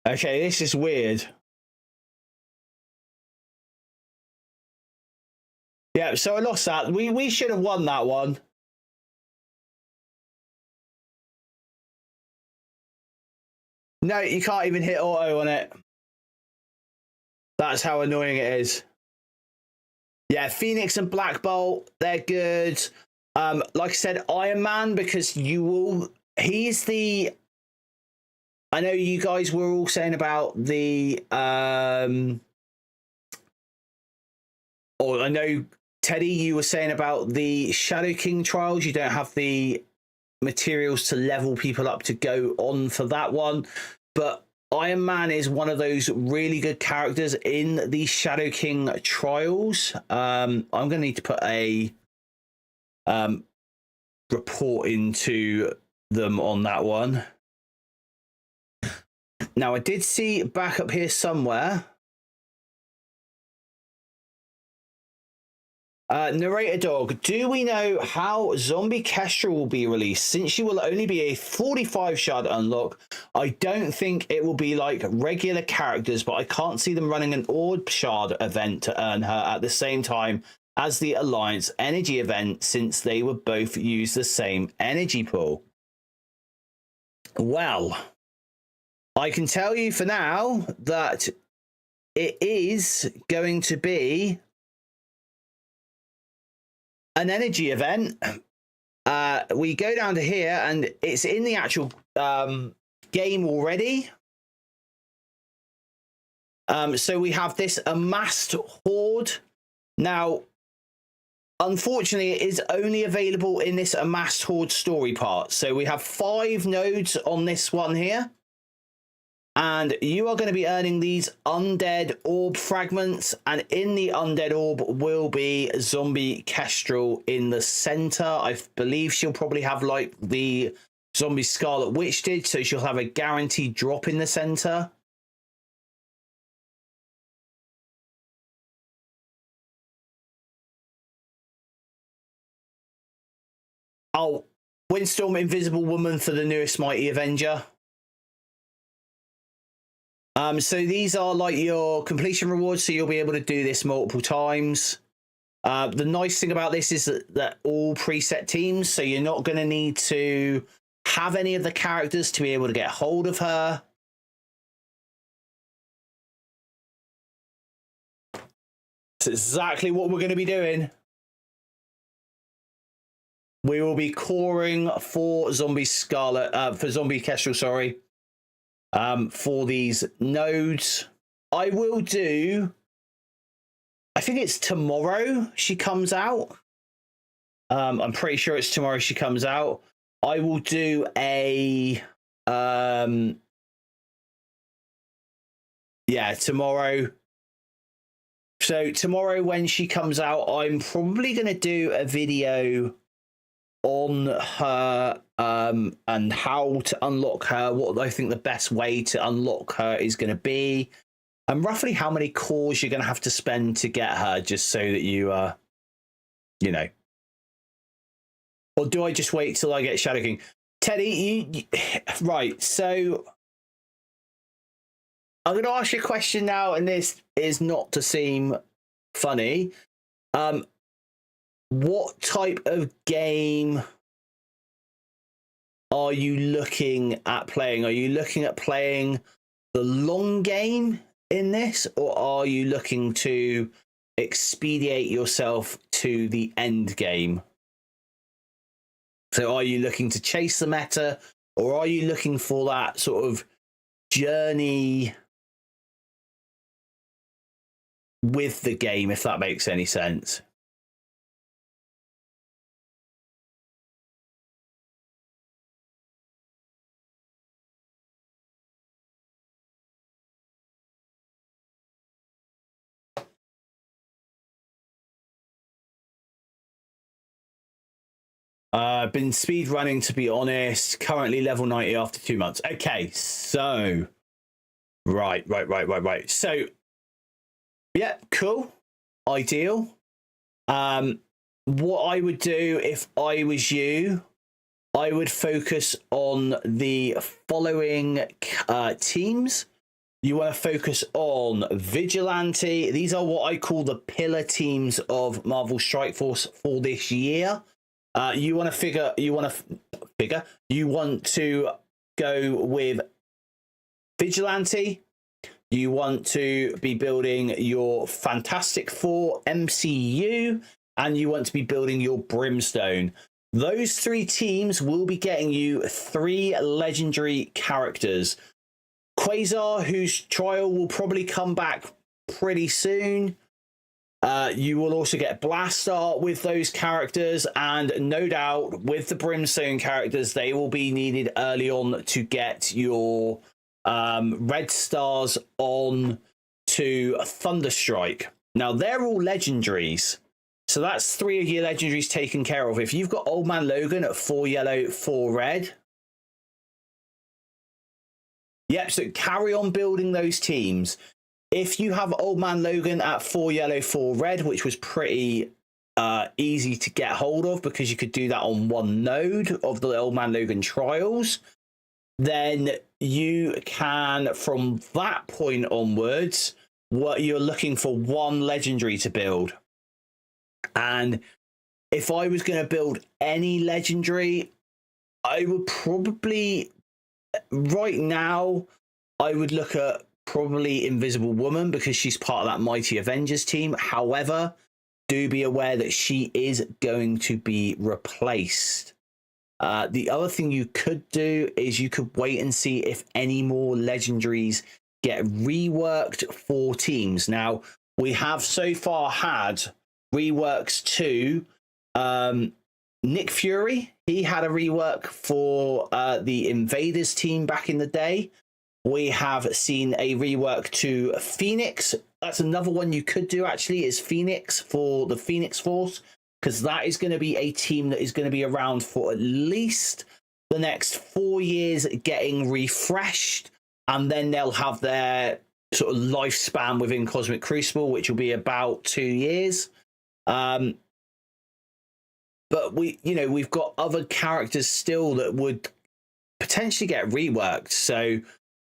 Okay, this is weird. Yeah, so I lost that. We should have won that one. No, you can't even hit auto on it. That's how annoying it is. Yeah, Phoenix and Black Bolt, they're good. Like I said, Iron Man, because he's the. I know you guys were all saying about the. Or I know, Teddy, you were saying about the Shadow King trials. You don't have the materials to level people up to go on for that one. But Iron Man is one of those really good characters in the Shadow King trials. I'm going to need to put a report into them on that one. Now, I did see back up here somewhere. Narrator Dog, do we know how Zombie Kestrel will be released? Since she will only be a 45 shard unlock, I don't think it will be like regular characters, but I can't see them running an Orb Shard event to earn her at the same time as the Alliance Energy event, since they would both use the same energy pool. Well, I can tell you for now that it is going to be an energy event. We go down to here and it's in the actual game already. So we have this amassed horde. Now, unfortunately, it is only available in this amassed horde story part. So we have 5 nodes on this one here. And you are going to be earning these undead orb fragments. And in the undead orb will be Zombie Kestrel in the center. I believe she'll probably have like the Zombie Scarlet Witch did. So she'll have a guaranteed drop in the center. Oh, Windstorm Invisible Woman for the newest Mighty Avenger. So these are like your completion rewards, so you'll be able to do this multiple times. The nice thing about this is that all preset teams, so you're not going to need to have any of the characters to be able to get hold of her. It's exactly what we're going to be doing. We will be coring for Zombie Scarlet, for Zombie Kestrel, sorry. For these nodes. I will do, I think it's tomorrow she comes out. I'm pretty sure it's tomorrow she comes out. I will do a yeah, tomorrow. So tomorrow when she comes out, I'm probably going to do a video on her and how to unlock her, what I think the best way to unlock her is going to be, and roughly how many cores you're going to have to spend to get her, just so that you you know. Or do I just wait till I get Shadow King? Teddy, you right, so I'm going to ask you a question now, and this is not to seem funny. What type of game are you looking at playing? Are you looking at playing the long game in this, or are you looking to expedite yourself to the end game? So are you looking to chase the meta, or are you looking for that sort of journey with the game, if that makes any sense? I've been speed running, to be honest. Currently level 90 after 2 months. Okay, so right. So yeah, cool, ideal. What I would do if I was you, I would focus on the following teams. You want to focus on Vigilante. These are what I call the pillar teams of Marvel Strike Force for this year. You want to go with Vigilante. You want to be building your Fantastic Four MCU, and you want to be building your Brimstone. Those 3 teams will be getting you 3 legendary characters. Quasar, whose trial will probably come back pretty soon. You will also get Blastar with those characters, and no doubt with the Brimstone characters, they will be needed early on to get your red stars on to Thunderstrike. Now, they're all legendaries. So that's 3 of your legendaries taken care of. If you've got Old Man Logan at 4 yellow, 4 red. Yep, so carry on building those teams. If you have Old Man Logan at 4 yellow, 4 red, which was pretty easy to get hold of because you could do that on 1 node of the Old Man Logan trials, then you can, from that point onwards, what you're looking for 1 legendary to build. And if I was going to build any legendary, I would probably, right now, I would look at probably Invisible Woman because she's part of that Mighty Avengers team. However, do be aware that she is going to be replaced. The other thing you could do is you could wait and see if any more legendaries get reworked for teams. Now, we have so far had reworks to Nick Fury. He had a rework for the Invaders team back in the day. We have seen a rework to Phoenix. That's another one you could do, actually, is Phoenix for the Phoenix Force, because that is going to be a team that is going to be around for at least the next 4 years getting refreshed, and then they'll have their sort of lifespan within Cosmic Crucible, which will be about 2 years. But we've got other characters still that would potentially get reworked. So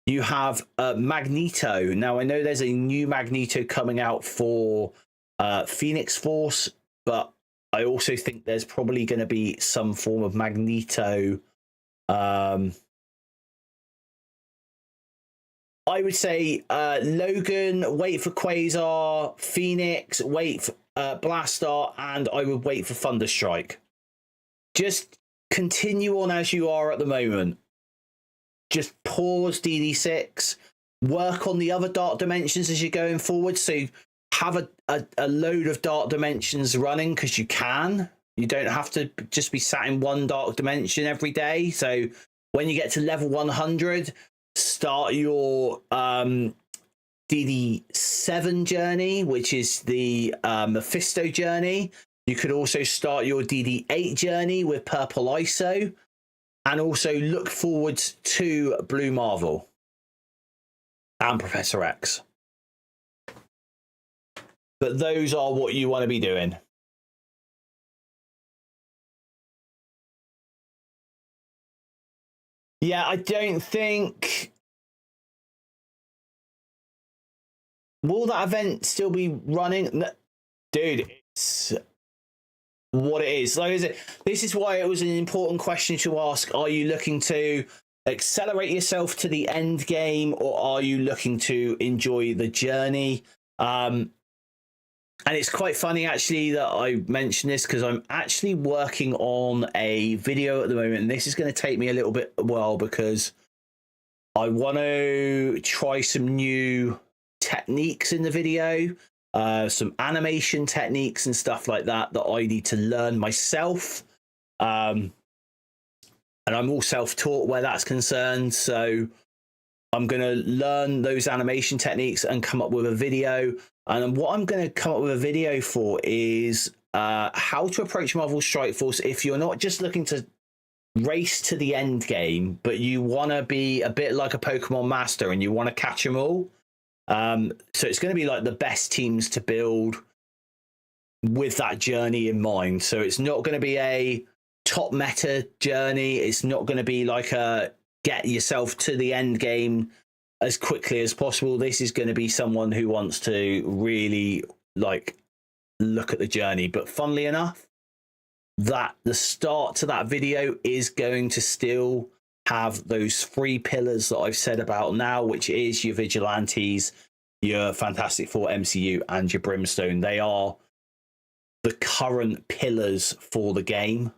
you have Magneto. Now, I know there's a new Magneto coming out for Phoenix Force, but I also think there's probably going to be some form of Magneto. I would say Logan, wait for Quasar, Phoenix, wait for Blastar, and I would wait for Thunderstrike. Just continue on as you are at the moment. Just pause DD6, work on the other dark dimensions as you're going forward. So have a load of dark dimensions running, because you can. You don't have to just be sat in one dark dimension every day. So when you get to level 100, start your DD7 journey, which is the Mephisto journey. You could also start your DD8 journey with Purple ISO, and also look forwards to Blue Marvel and Professor X. But those are what you want to be doing. Yeah, I don't think will that event still be running? Dude, it's what it is. Like, this is why it was an important question to ask. Are you looking to accelerate yourself to the end game, or are you looking to enjoy the journey? And it's quite funny, actually, that I mentioned this, because I'm actually working on a video at the moment, and this is going to take me a little bit while, because I want to try some new techniques in the video, some animation techniques and stuff like that I need to learn myself. And I'm all self-taught where that's concerned, so I'm going to learn those animation techniques and come up with a video. And what I'm going to come up with a video for is how to approach Marvel Strike Force if you're not just looking to race to the end game, but you want to be a bit like a Pokemon master and you want to catch them all. So it's going to be like the best teams to build with that journey in mind. So it's not going to be a top meta journey. It's not going to be like a get yourself to the end game as quickly as possible. This is going to be someone who wants to really like look at the journey. But funnily enough, that the start to that video is going to still have those 3 pillars that I've said about now, which is your Vigilantes, your Fantastic Four MCU, and your Brimstone. They are the current pillars for the game.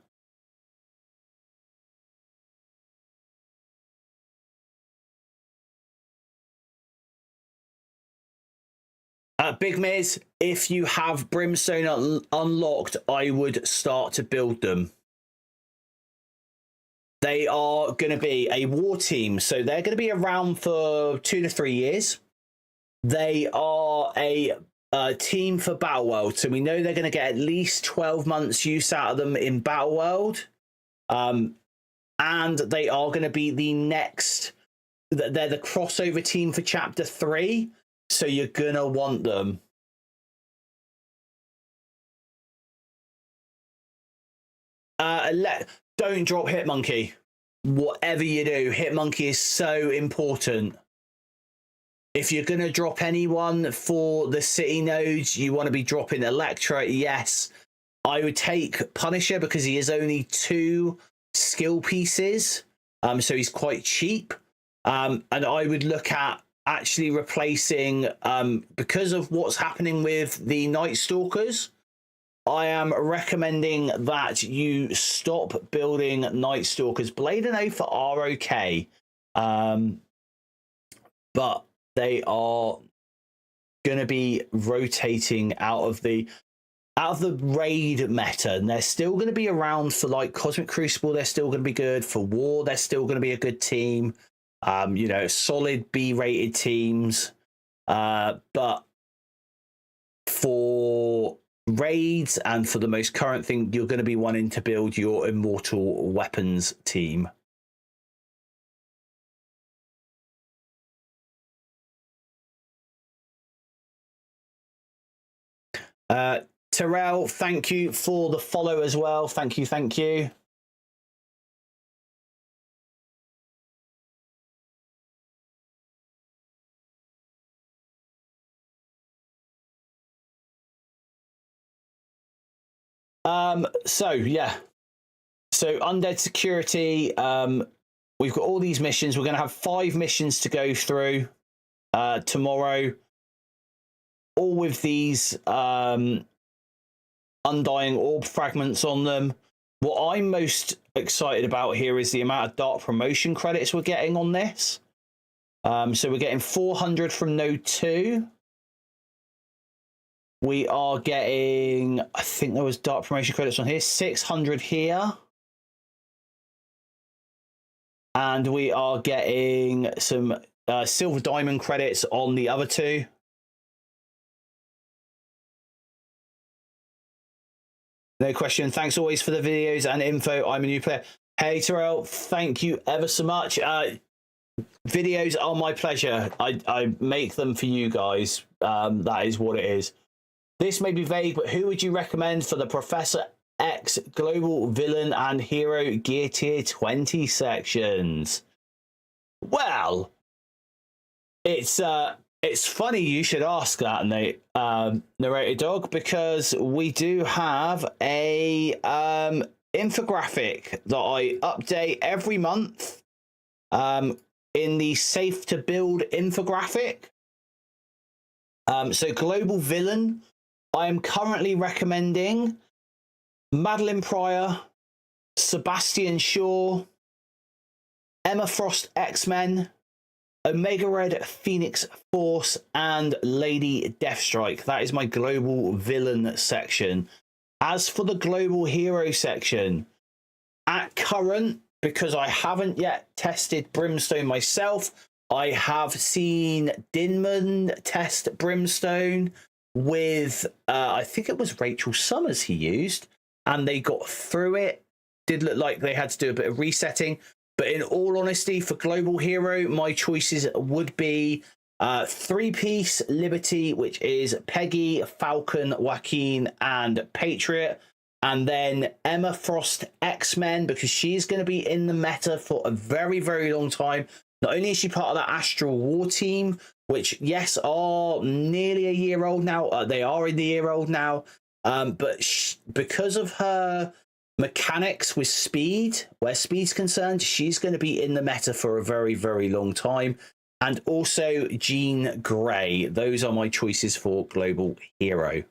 Big Miz, if you have Brimstone unlocked, I would start to build them. They are going to be a war team, so they're going to be around for 2 to 3 years. They are a team for Battle World, so we know they're going to get at least 12 months use out of them in Battle World. And they are going to be the next, they're the crossover team for Chapter 3. So you're going to want them. Don't drop Hitmonkey. Whatever you do, Hitmonkey is so important. If you're going to drop anyone for the city nodes, you want to be dropping Elektra, yes. I would take Punisher because he is only 2 skill pieces. So he's quite cheap. And I would look at actually replacing, because of what's happening with the Night Stalkers, I am recommending that you stop building Night Stalkers. Blade and Oath are okay, but they are going to be rotating out of the raid meta, and they're still going to be around for like Cosmic Crucible. They're still going to be good for War. They're still going to be a good team. You know, solid B-rated teams, but for raids and for the most current thing, you're going to be wanting to build your Immortal weapons team. Terrell, thank you for the follow as well. Thank you, thank you. So yeah, so Undead Security, we've got all these missions. We're going to have 5 missions to go through tomorrow, all with these Undying Orb fragments on them. What I'm most excited about here is the amount of Dark Promotion credits we're getting on this. So we're getting 400 from Node 2. We are getting, I think there was Dark Promotion credits on here, 600 here. And we are getting some Silver Diamond credits on the other 2. No question. Thanks always for the videos and info. I'm a new player. Hey, Terrell, thank you ever so much. Videos are my pleasure. I make them for you guys. That is what it is. This may be vague, but who would you recommend for the Professor X Global Villain and Hero Gear Tier 20 sections? Well, it's It's funny you should ask that, Nate, Narrator Dog, because we do have a infographic that I update every month in the Safe to Build infographic. So Global Villain, I am currently recommending Madeline Pryor, Sebastian Shaw, Emma Frost X-Men, Omega Red Phoenix Force, and Lady Deathstrike. That is my global villain section. As for the global hero section, at current, because I haven't yet tested Brimstone myself, I have seen Dinman test Brimstone with, I think it was Rachel Summers he used, and they got through it. Did look like they had to do a bit of resetting. But in all honesty, for Global Hero, my choices would be three-piece Liberty, which is Peggy, Falcon, Joaquin, and Patriot. And then Emma Frost X-Men, because she's going to be in the meta for a very, very long time. Not only is she part of that Astral War team, which, yes, are nearly a year old now. They are in the year old now. But because of her mechanics with speed, where speed's concerned, she's going to be in the meta for a very, very long time. And also Jean Grey. Those are my choices for Global Hero.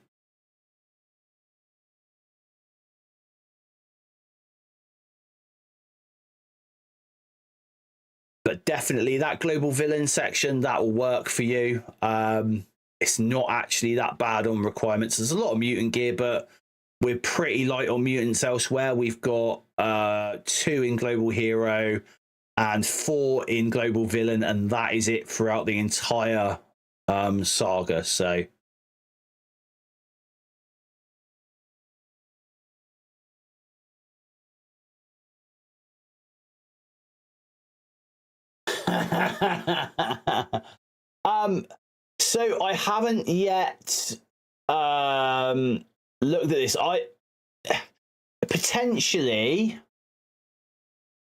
But definitely that global villain section, that will work for you. It's not actually that bad on requirements. There's a lot of mutant gear, but we're pretty light on mutants elsewhere. We've got 2 in Global Hero and 4 in Global Villain, and that is it throughout the entire saga. So so I haven't yet looked at this. I potentially,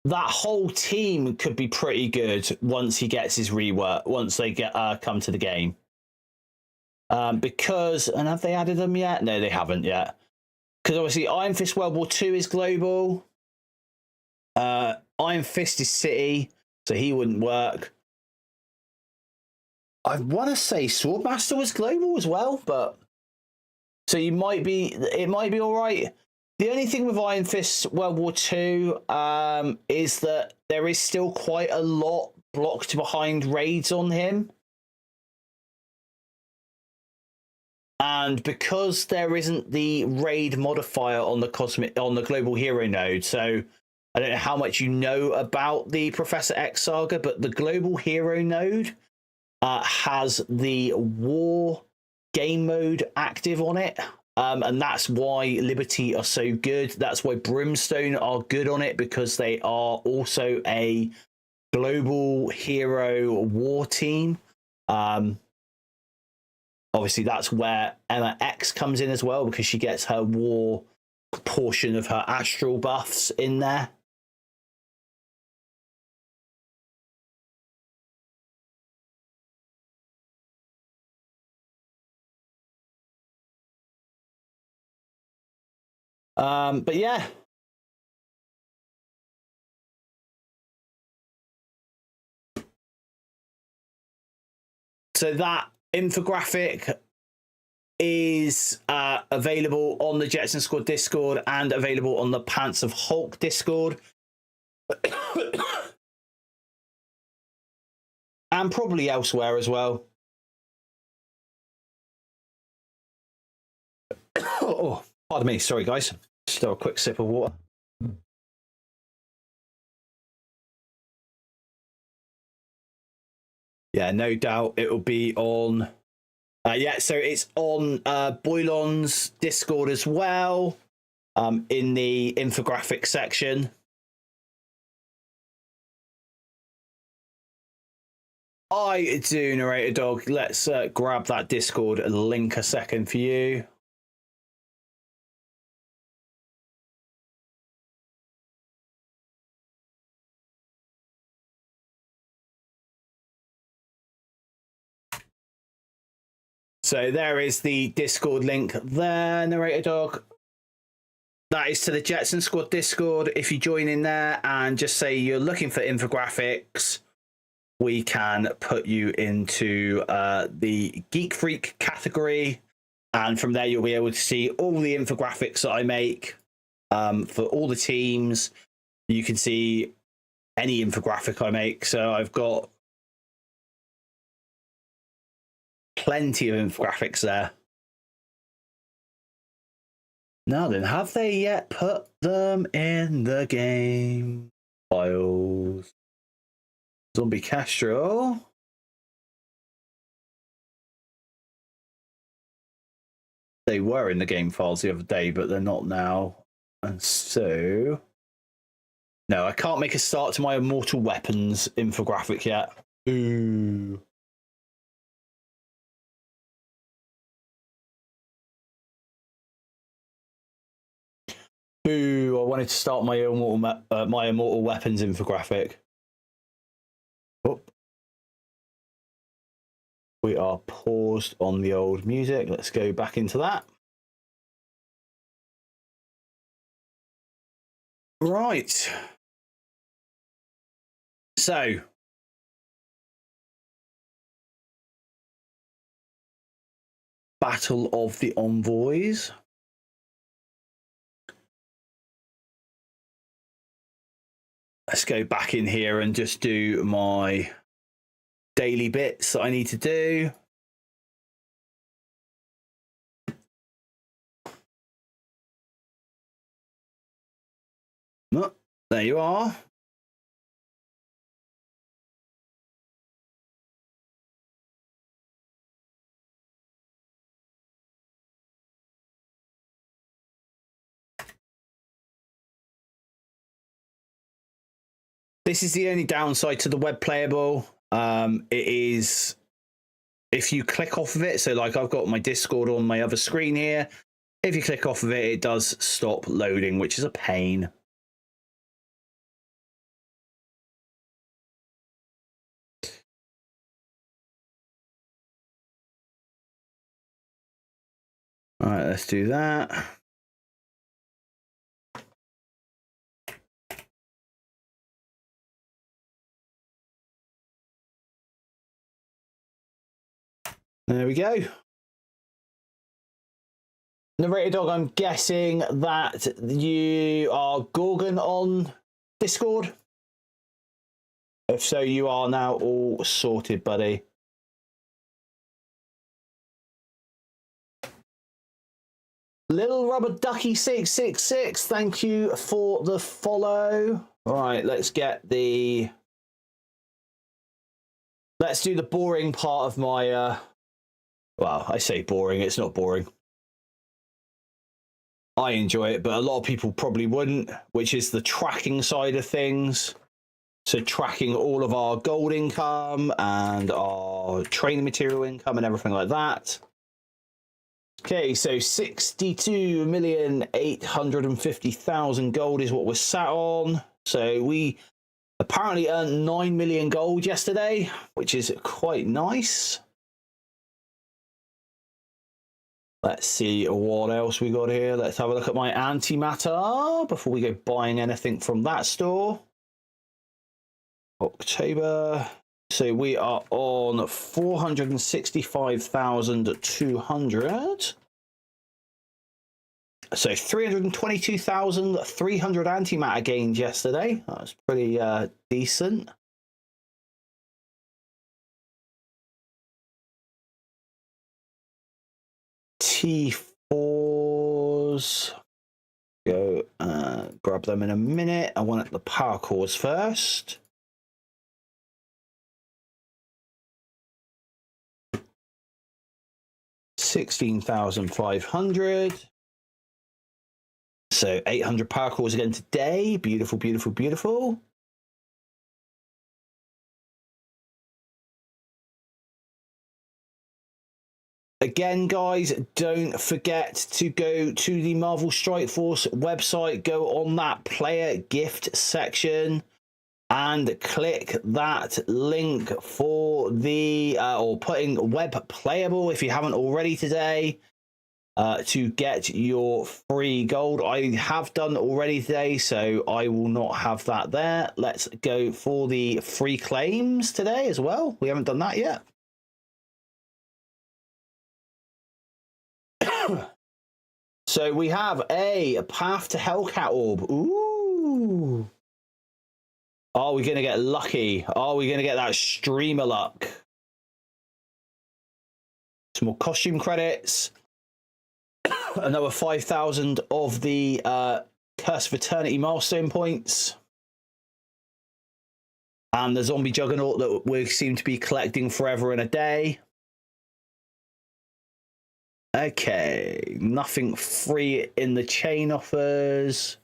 that whole team could be pretty good once he gets his rework, once they get come to the game. Because, and have they added them yet? No, they haven't yet. Because obviously Iron Fist World War II is global. Iron Fist is city, so he wouldn't work. I want to say Swordmaster was global as well, but so it might be all right. The only thing with Iron Fist World War II is that there is still quite a lot blocked behind raids on him. And because there isn't the raid modifier on the global hero node, so I don't know how much you know about the Professor X saga, but the global hero node has the war game mode active on it. And that's why Liberty are so good. That's why Brimstone are good on it, because they are also a global hero war team. Obviously, that's where Emma X comes in as well, because she gets her war portion of her astral buffs in there. But yeah. So that infographic is available on the Jetson Squad Discord and available on the Pants of Hulk Discord. And probably elsewhere as well. Oh, pardon me. Sorry, guys. Just a quick sip of water. Yeah, no doubt it will be on. Yeah, so it's on Boylon's Discord as well, in the infographic section. I do, Narrator Dog. Let's grab that Discord link a second for you. So there is the Discord link there, Narrator Dog. That is to the Jetson Squad Discord. If you join in there and just say you're looking for infographics, we can put you into the Geek Freak category. And from there, you'll be able to see all the infographics that I make for all the teams. You can see any infographic I make. So I've got plenty of infographics there. Now then, have they yet put them in the game files? Zombie Castro. They were in the game files the other day, but they're not now. And so... No, I can't make a start to my Immortal Weapons infographic yet. Ooh. Boo, I wanted to start my Immortal Weapons infographic. Oh. We are paused on the old music. Let's go back into that. Right. So. Battle of the Envoys. Let's go back in here and just do my daily bits that I need to do. Oh, there you are. This is the only downside to the web playable. It is if you click off of it. So like I've got my Discord on my other screen here. If you click off of it, it does stop loading, which is a pain. All right, let's do that. There we go. Narrator Dog, I'm guessing that you are Gorgon on Discord. If so, you are now all sorted, buddy. Little Rubber Ducky 666, thank you for the follow. All right, let's get the... Let's do the boring part of my... Well, I say boring, it's not boring. I enjoy it, but a lot of people probably wouldn't, which is the tracking side of things. So tracking all of our gold income and our training material income and everything like that. Okay, so 62,850,000 gold is what we're sat on. So we apparently earned 9 million gold yesterday, which is quite nice. Let's see what else we got here. Let's have a look at my antimatter before we go buying anything from that store. October. So we are on 465,200. So 322,300 antimatter gains yesterday. That was pretty decent. T4s. Go grab them in a minute. I want the power cores first. $16,500. So 800 power cores again today. Beautiful, beautiful, beautiful. Again, guys, don't forget to go to the Marvel Strike Force website. Go on that player gift section and click that link for the or putting web playable if you haven't already today to get your free gold. I have done already today, so I will not have that there. Let's go for the free claims today as well. We haven't done that yet. So we have a Path to Hellcat orb. Ooh. Are we going to get lucky? Are we going to get that streamer luck? Some more costume credits. Another 5,000 of the Curse of Eternity milestone points. And the zombie juggernaut that we seem to be collecting forever and a day. Okay, nothing free in the chain offers.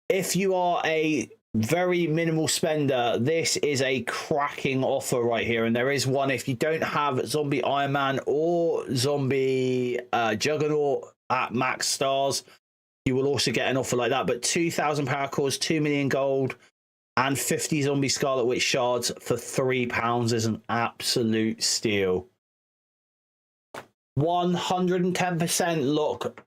If you are a very minimal spender, this is a cracking offer right here. And there is one if you don't have Zombie Iron Man or Zombie Juggernaut at max stars, you will also get an offer like that. But 2,000 power cores, 2 million gold, and 50 Zombie Scarlet Witch shards for £3 is an absolute steal. 110% lock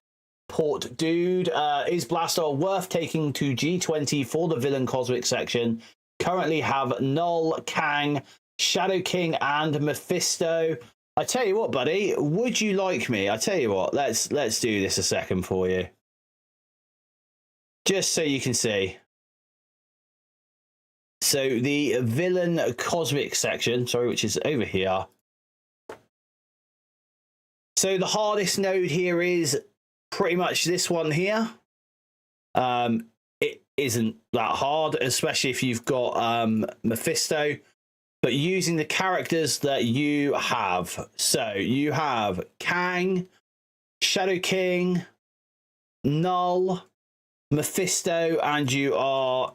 port, dude. Is Blastar worth taking to G20 for the villain cosmic section? Currently have Null, Kang, Shadow King, and Mephisto. I tell you what, buddy, would you like me? I tell you what, let's do this a second for you, just so you can see. So the villain cosmic section, sorry, which is over here. So the hardest node here is pretty much this one here. It isn't that hard, especially if you've got Mephisto, but using the characters that you have. So you have Kang, Shadow King, Null, Mephisto, and you are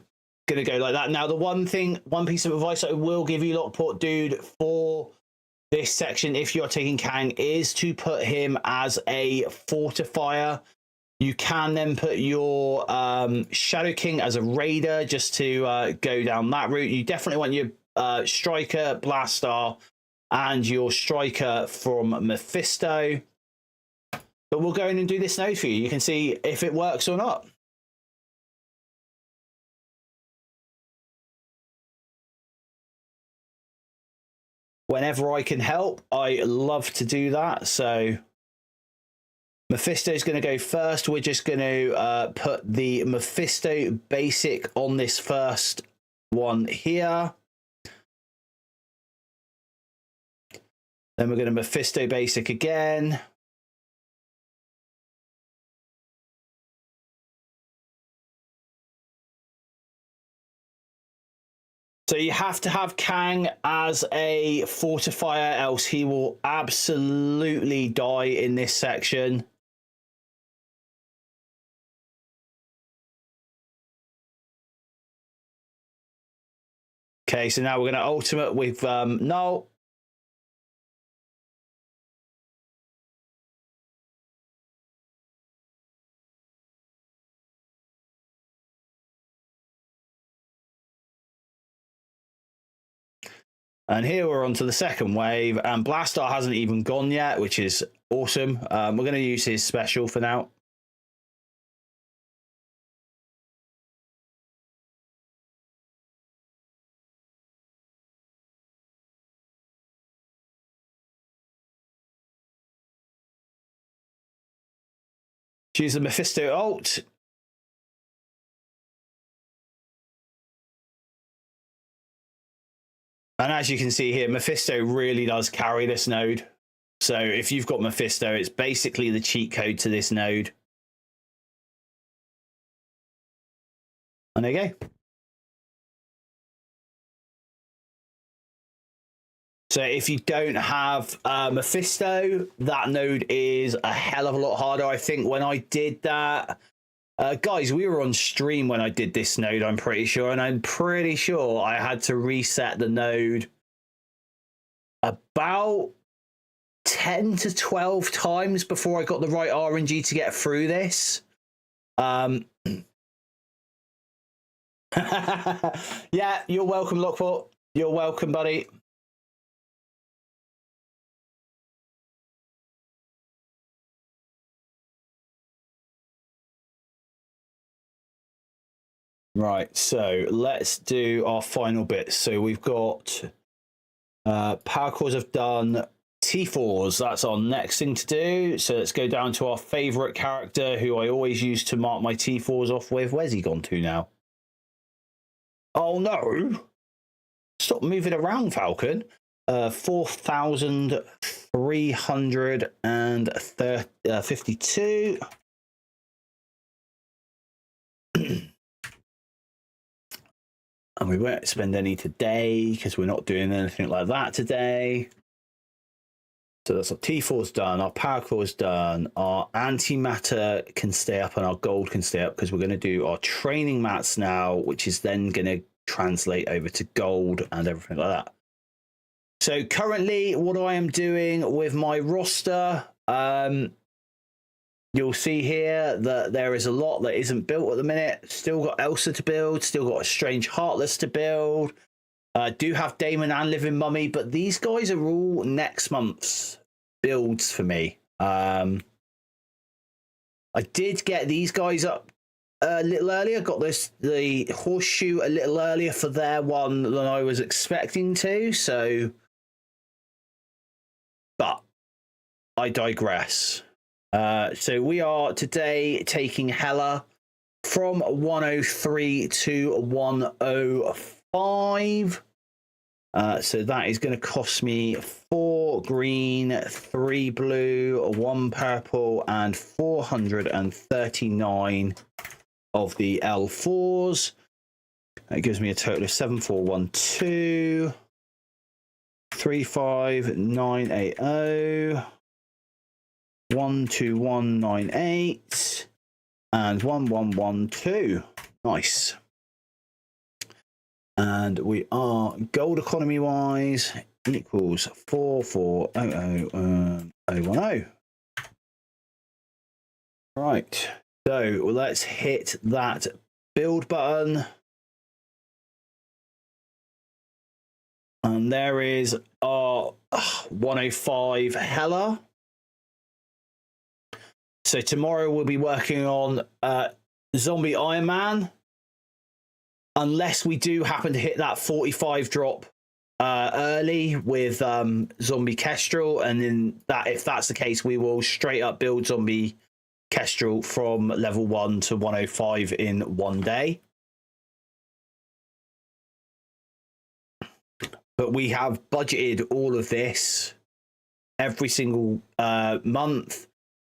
going to go like that. Now, the one piece of advice I will give you, Lockport dude, for this section, if you're taking Kang, is to put him as a fortifier. You can then put your Shadow King as a raider just to go down that route. You definitely want your striker, Blastar, and your striker from Mephisto. But we'll go in and do this node for you. You can see if it works or not. Whenever I can help, I love to do that. So Mephisto's going to go first. We're just going to put the Mephisto basic on this first one here. Then we're going to Mephisto basic again. So you have to have Kang as a fortifier, else he will absolutely die in this section. Okay, so now we're going to ultimate with Null. And here we're on to the second wave, and Blastar hasn't even gone yet, which is awesome. We're going to use his special for now. Choose the Mephisto ult. And as you can see here, Mephisto really does carry this node. So if you've got Mephisto, it's basically the cheat code to this node. And there you go. So if you don't have Mephisto, that node is a hell of a lot harder. I think when I did that, guys, we were on stream when I did this node, I'm pretty sure. And I'm pretty sure I had to reset the node about 10 to 12 times before I got the right RNG to get through this. Yeah, you're welcome, Lockport. You're welcome, buddy. Right, so let's do our final bit. So we've got power cores have done. T4s, that's our next thing to do. So let's go down to our favorite character who I always use to mark my T4s off with. Where's he gone to now? Oh no! Stop moving around, Falcon. 4,352. And we won't spend any today because we're not doing anything like that today. So that's our T4's done, our power core's done, our antimatter can stay up and our gold can stay up because we're going to do our training mats now, which is then going to translate over to gold and everything like that. So currently what I am doing with my roster, you'll see here that there is a lot that isn't built at the minute. Still got Elsa to build, still got a Strange Heartless to build. Do have Damon and Living Mummy, but these guys are all next month's builds for me. I did get these guys up a little earlier. Got the horseshoe a little earlier for their one than I was expecting to. So, but I digress. So we are today taking Hela from 103 to 105. So that is going to cost me 4 green, 3 blue, 1 purple, and 439 of the L4s. That gives me a total of 7412, 35980, 12198, and 1112. Nice. And we are gold economy wise equals 4400010. Right, so let's hit that build button. And there is our 105 Hela. So tomorrow we'll be working on Zombie Iron Man. Unless we do happen to hit that 45 drop early with Zombie Kestrel, and then that, if that's the case, we will straight up build Zombie Kestrel from level 1 to 105 in one day. But we have budgeted all of this every single month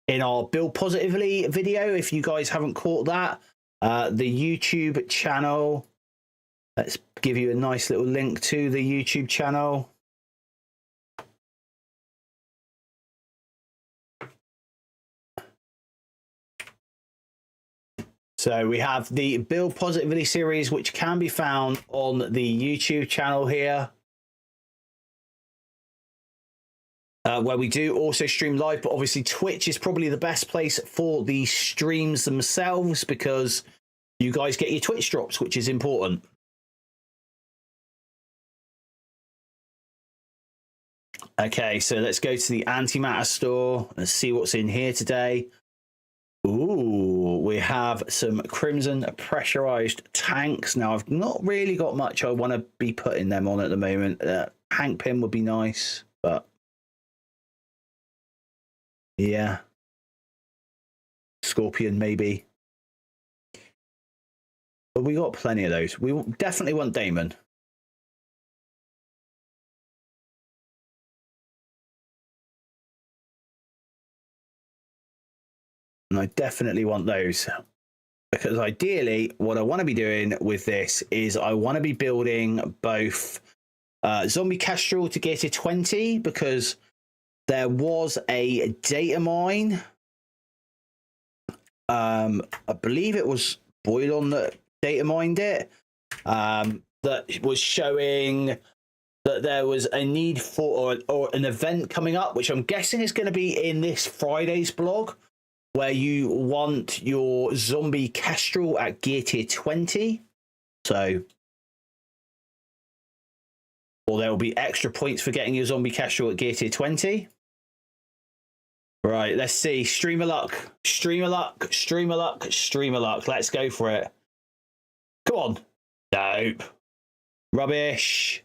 in our Build Positively video. If you guys haven't caught that, the YouTube channel. Let's give you a nice little link to the YouTube channel. So we have the Build Positively series, which can be found on the YouTube channel here. Where we do also stream live, but obviously Twitch is probably the best place for the streams themselves because you guys get your Twitch drops, which is important. Okay, so let's go to the antimatter store and see what's in here today. Ooh, we have some Crimson pressurized tanks. Now, I've not really got much I want to be putting them on at the moment. Hank Pym would be nice, but yeah. Scorpion, maybe. But we got plenty of those. We definitely want Damon. And I definitely want those. Because ideally, what I want to be doing with this is I want to be building both Zombie Kestrel to get to 20, because there was a data mine. I believe it was Boylon that data mined it. That was showing that there was a need for or an event coming up, which I'm guessing is going to be in this Friday's blog. where you want your zombie kestrel at gear tier 20. So, or there will be extra points for getting your zombie kestrel at gear tier 20. Right, let's see. Streamer luck, streamer luck, streamer luck, streamer luck. Let's go for it. Come on. Nope. Rubbish.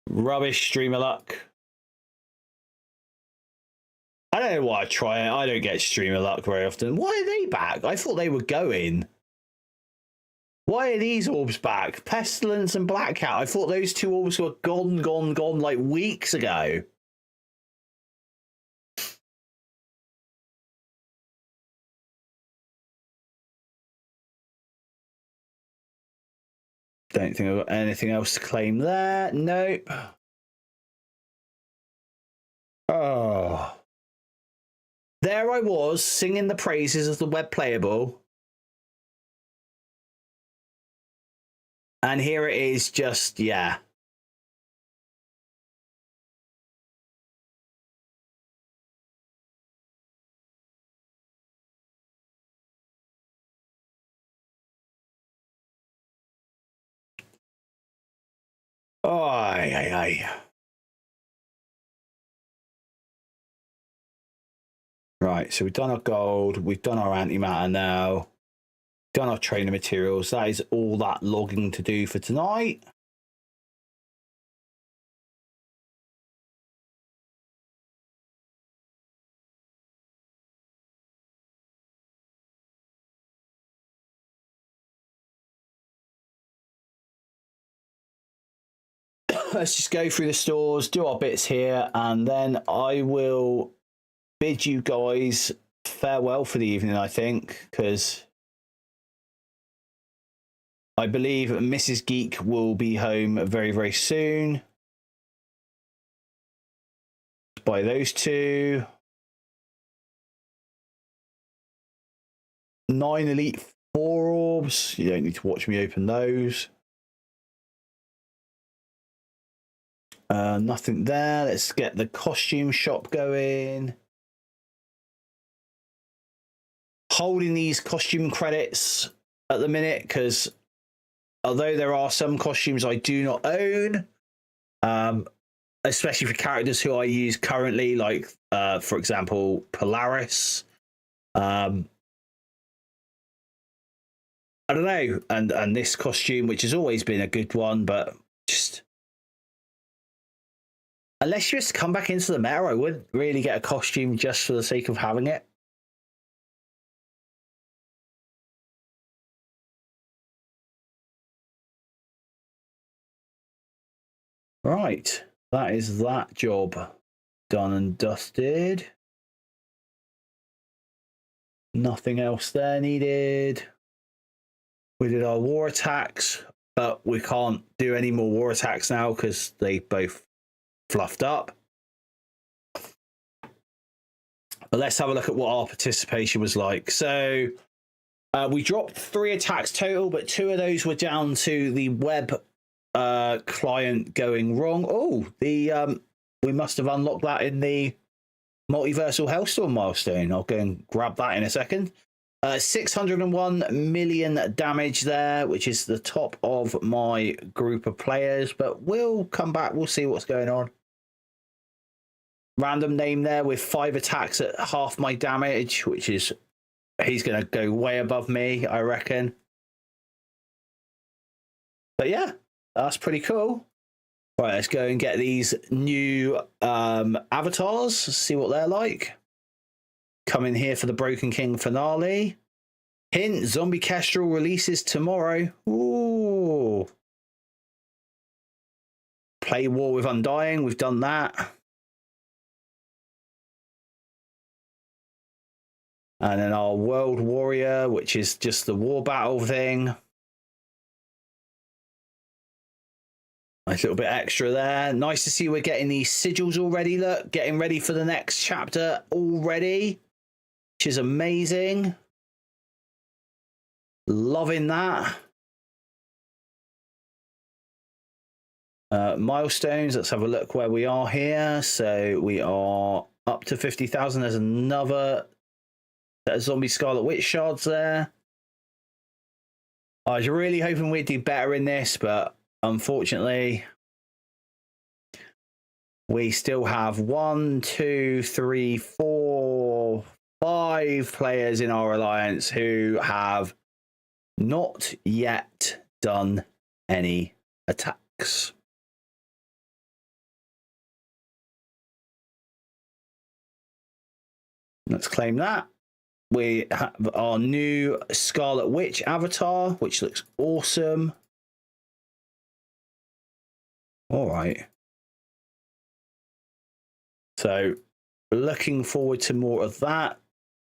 Rubbish streamer luck. I don't know why I try it. I don't get streamer luck very often. Why are they back? I thought they were going. Why are these orbs back? Pestilence and Black Cat. I thought those two orbs were gone like weeks ago. Don't think I've got anything else to claim there. Nope. Oh. There I was, singing the praises of the web playable. And here it is, just, yeah. Oh, aye. Right, so we've done our gold, we've done our antimatter now, done our trainer materials. That is all that logging to do for tonight. Let's just go through the stores, do our bits here, and then I will bid you guys farewell for the evening, I think, because I believe Mrs. Geek will be home very, very soon. Buy those two. 9 Elite 4 orbs. You don't need to watch me open those. Nothing there. Let's get the costume shop going. Holding these costume credits at the minute because although there are some costumes I do not own, especially for characters who I use currently, like for example Polaris, I don't know, and this costume, which has always been a good one, but just unless you just come back into the meta, I wouldn't really get a costume just for the sake of having it. Right, that is that job done and dusted. Nothing else there needed. We did our war attacks, but we can't do any more war attacks now because they both fluffed up. But let's have a look at what our participation was like. So we dropped 3 attacks total, but 2 of those were down to the web client going wrong. Oh, the we must have unlocked that in the multiversal Hellstorm milestone. I'll go and grab that in a second. 601 million damage there, which is the top of my group of players, but we'll come back. We'll see what's going on. Random name there with 5 attacks at half my damage, which is, he's going to go way above me, I reckon. But yeah, that's pretty cool. Right, let's go and get these new avatars, see what they're like. Come in here for the Broken King finale. Hint, Zombie Kestrel releases tomorrow. Ooh. Play War with Undying, we've done that. And then our World Warrior, which is just the war battle thing. Nice little bit extra there. Nice to see we're getting these sigils already. Look, getting ready for the next chapter already, which is amazing. Loving that. Milestones. Let's have a look where we are here. So we are up to 50,000. There's another zombie Scarlet Witch shards there. I was really hoping we'd do better in this, but unfortunately, we still have 1, 2, 3, 4, 5 players in our alliance who have not yet done any attacks. Let's claim that. We have our new Scarlet Witch avatar, which looks awesome. All right. So, looking forward to more of that.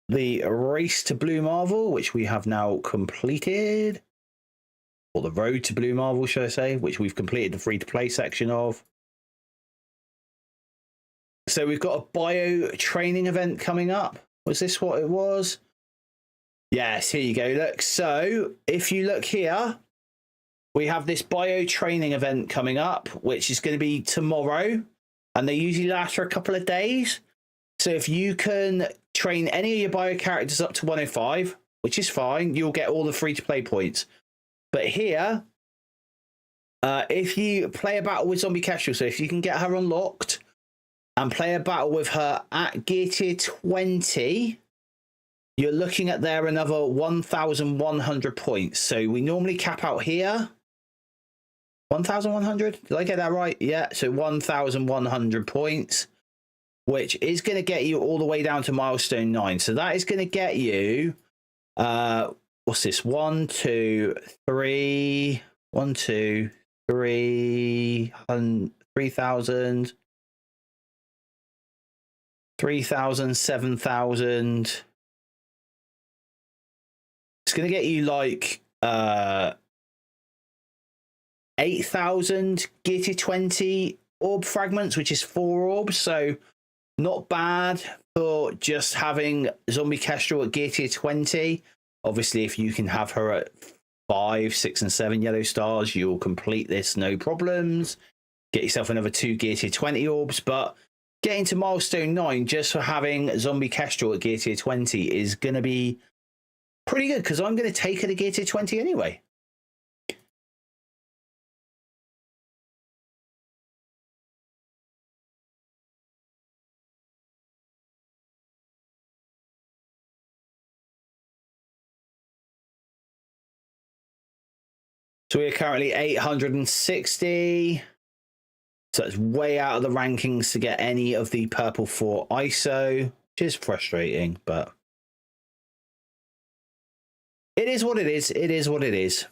The race to Blue Marvel, which we have now completed. Or the road to Blue Marvel, should I say, which we've completed the free-to-play section of. So we've got a bio training event coming up. Was this what it was? Yes, here you go. Look, so if you look here, we have this bio training event coming up, which is going to be tomorrow. And they usually last for a couple of days. So if you can train any of your bio characters up to 105, which is fine, you'll get all the free-to-play points. But here, if you play a battle with Zombie Kestrel, so if you can get her unlocked and play a battle with her at gear tier 20, you're looking at there another 1,100 points. So we normally cap out here. 1,100? Did I get that right? Yeah, so 1,100 points, which is going to get you all the way down to milestone 9. So that is going to get you, what's this? 1, 2, 3, 1, 2, 3, 3,000, 3,000, 7,000. It's going to get you like 8,000 gear tier 20 orb fragments, which is 4 orbs. So not bad for just having Zombie Kestrel at gear tier 20. Obviously, if you can have her at 5, 6, and 7 yellow stars, you'll complete this no problems. Get yourself another 2 gear tier 20 orbs. But getting to milestone 9 just for having Zombie Kestrel at gear tier 20 is going to be pretty good, because I'm going to take her to gear tier 20 anyway. So we're currently 860. So it's way out of the rankings to get any of the purple 4 ISO, which is frustrating, but it is what it is. It is what it is.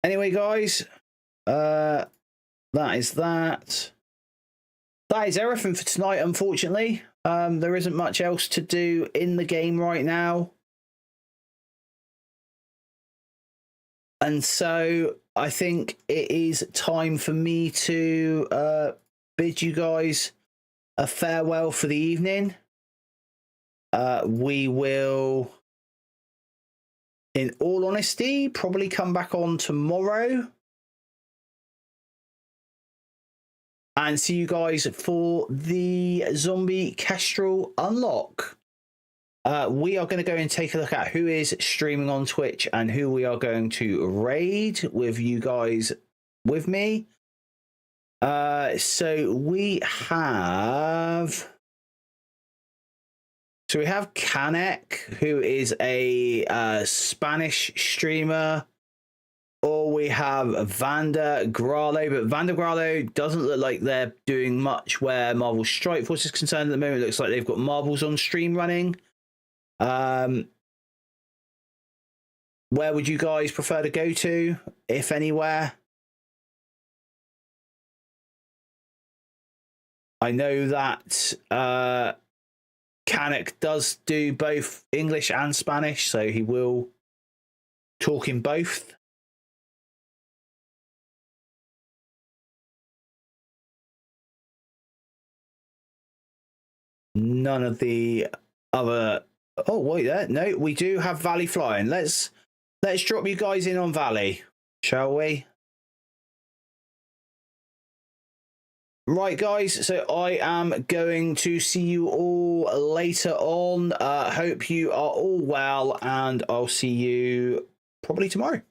Anyway, guys, that is that. That is everything for tonight, unfortunately. There isn't much else to do in the game right now. And so I think it is time for me to bid you guys a farewell for the evening. We will, in all honesty, probably come back on tomorrow and see you guys for the Zombie Kestrel unlock. We are going to go and take a look at who is streaming on Twitch and who we are going to raid with you guys with me. So we have Canek, who is a Spanish streamer, or we have Vanda Gralo, but Vanda Gralo doesn't look like they're doing much where Marvel Strike Force is concerned at the moment. It looks like they've got Marvels on stream running. Where would you guys prefer to go to, if anywhere? I know that Canek does do both English and Spanish, so he will talk in both. None of the other Oh wait, there. No, we do have Valley flying. Let's drop you guys in on Valley, shall we? Right, guys. So I am going to see you all later on. Hope you are all well, and I'll see you probably tomorrow.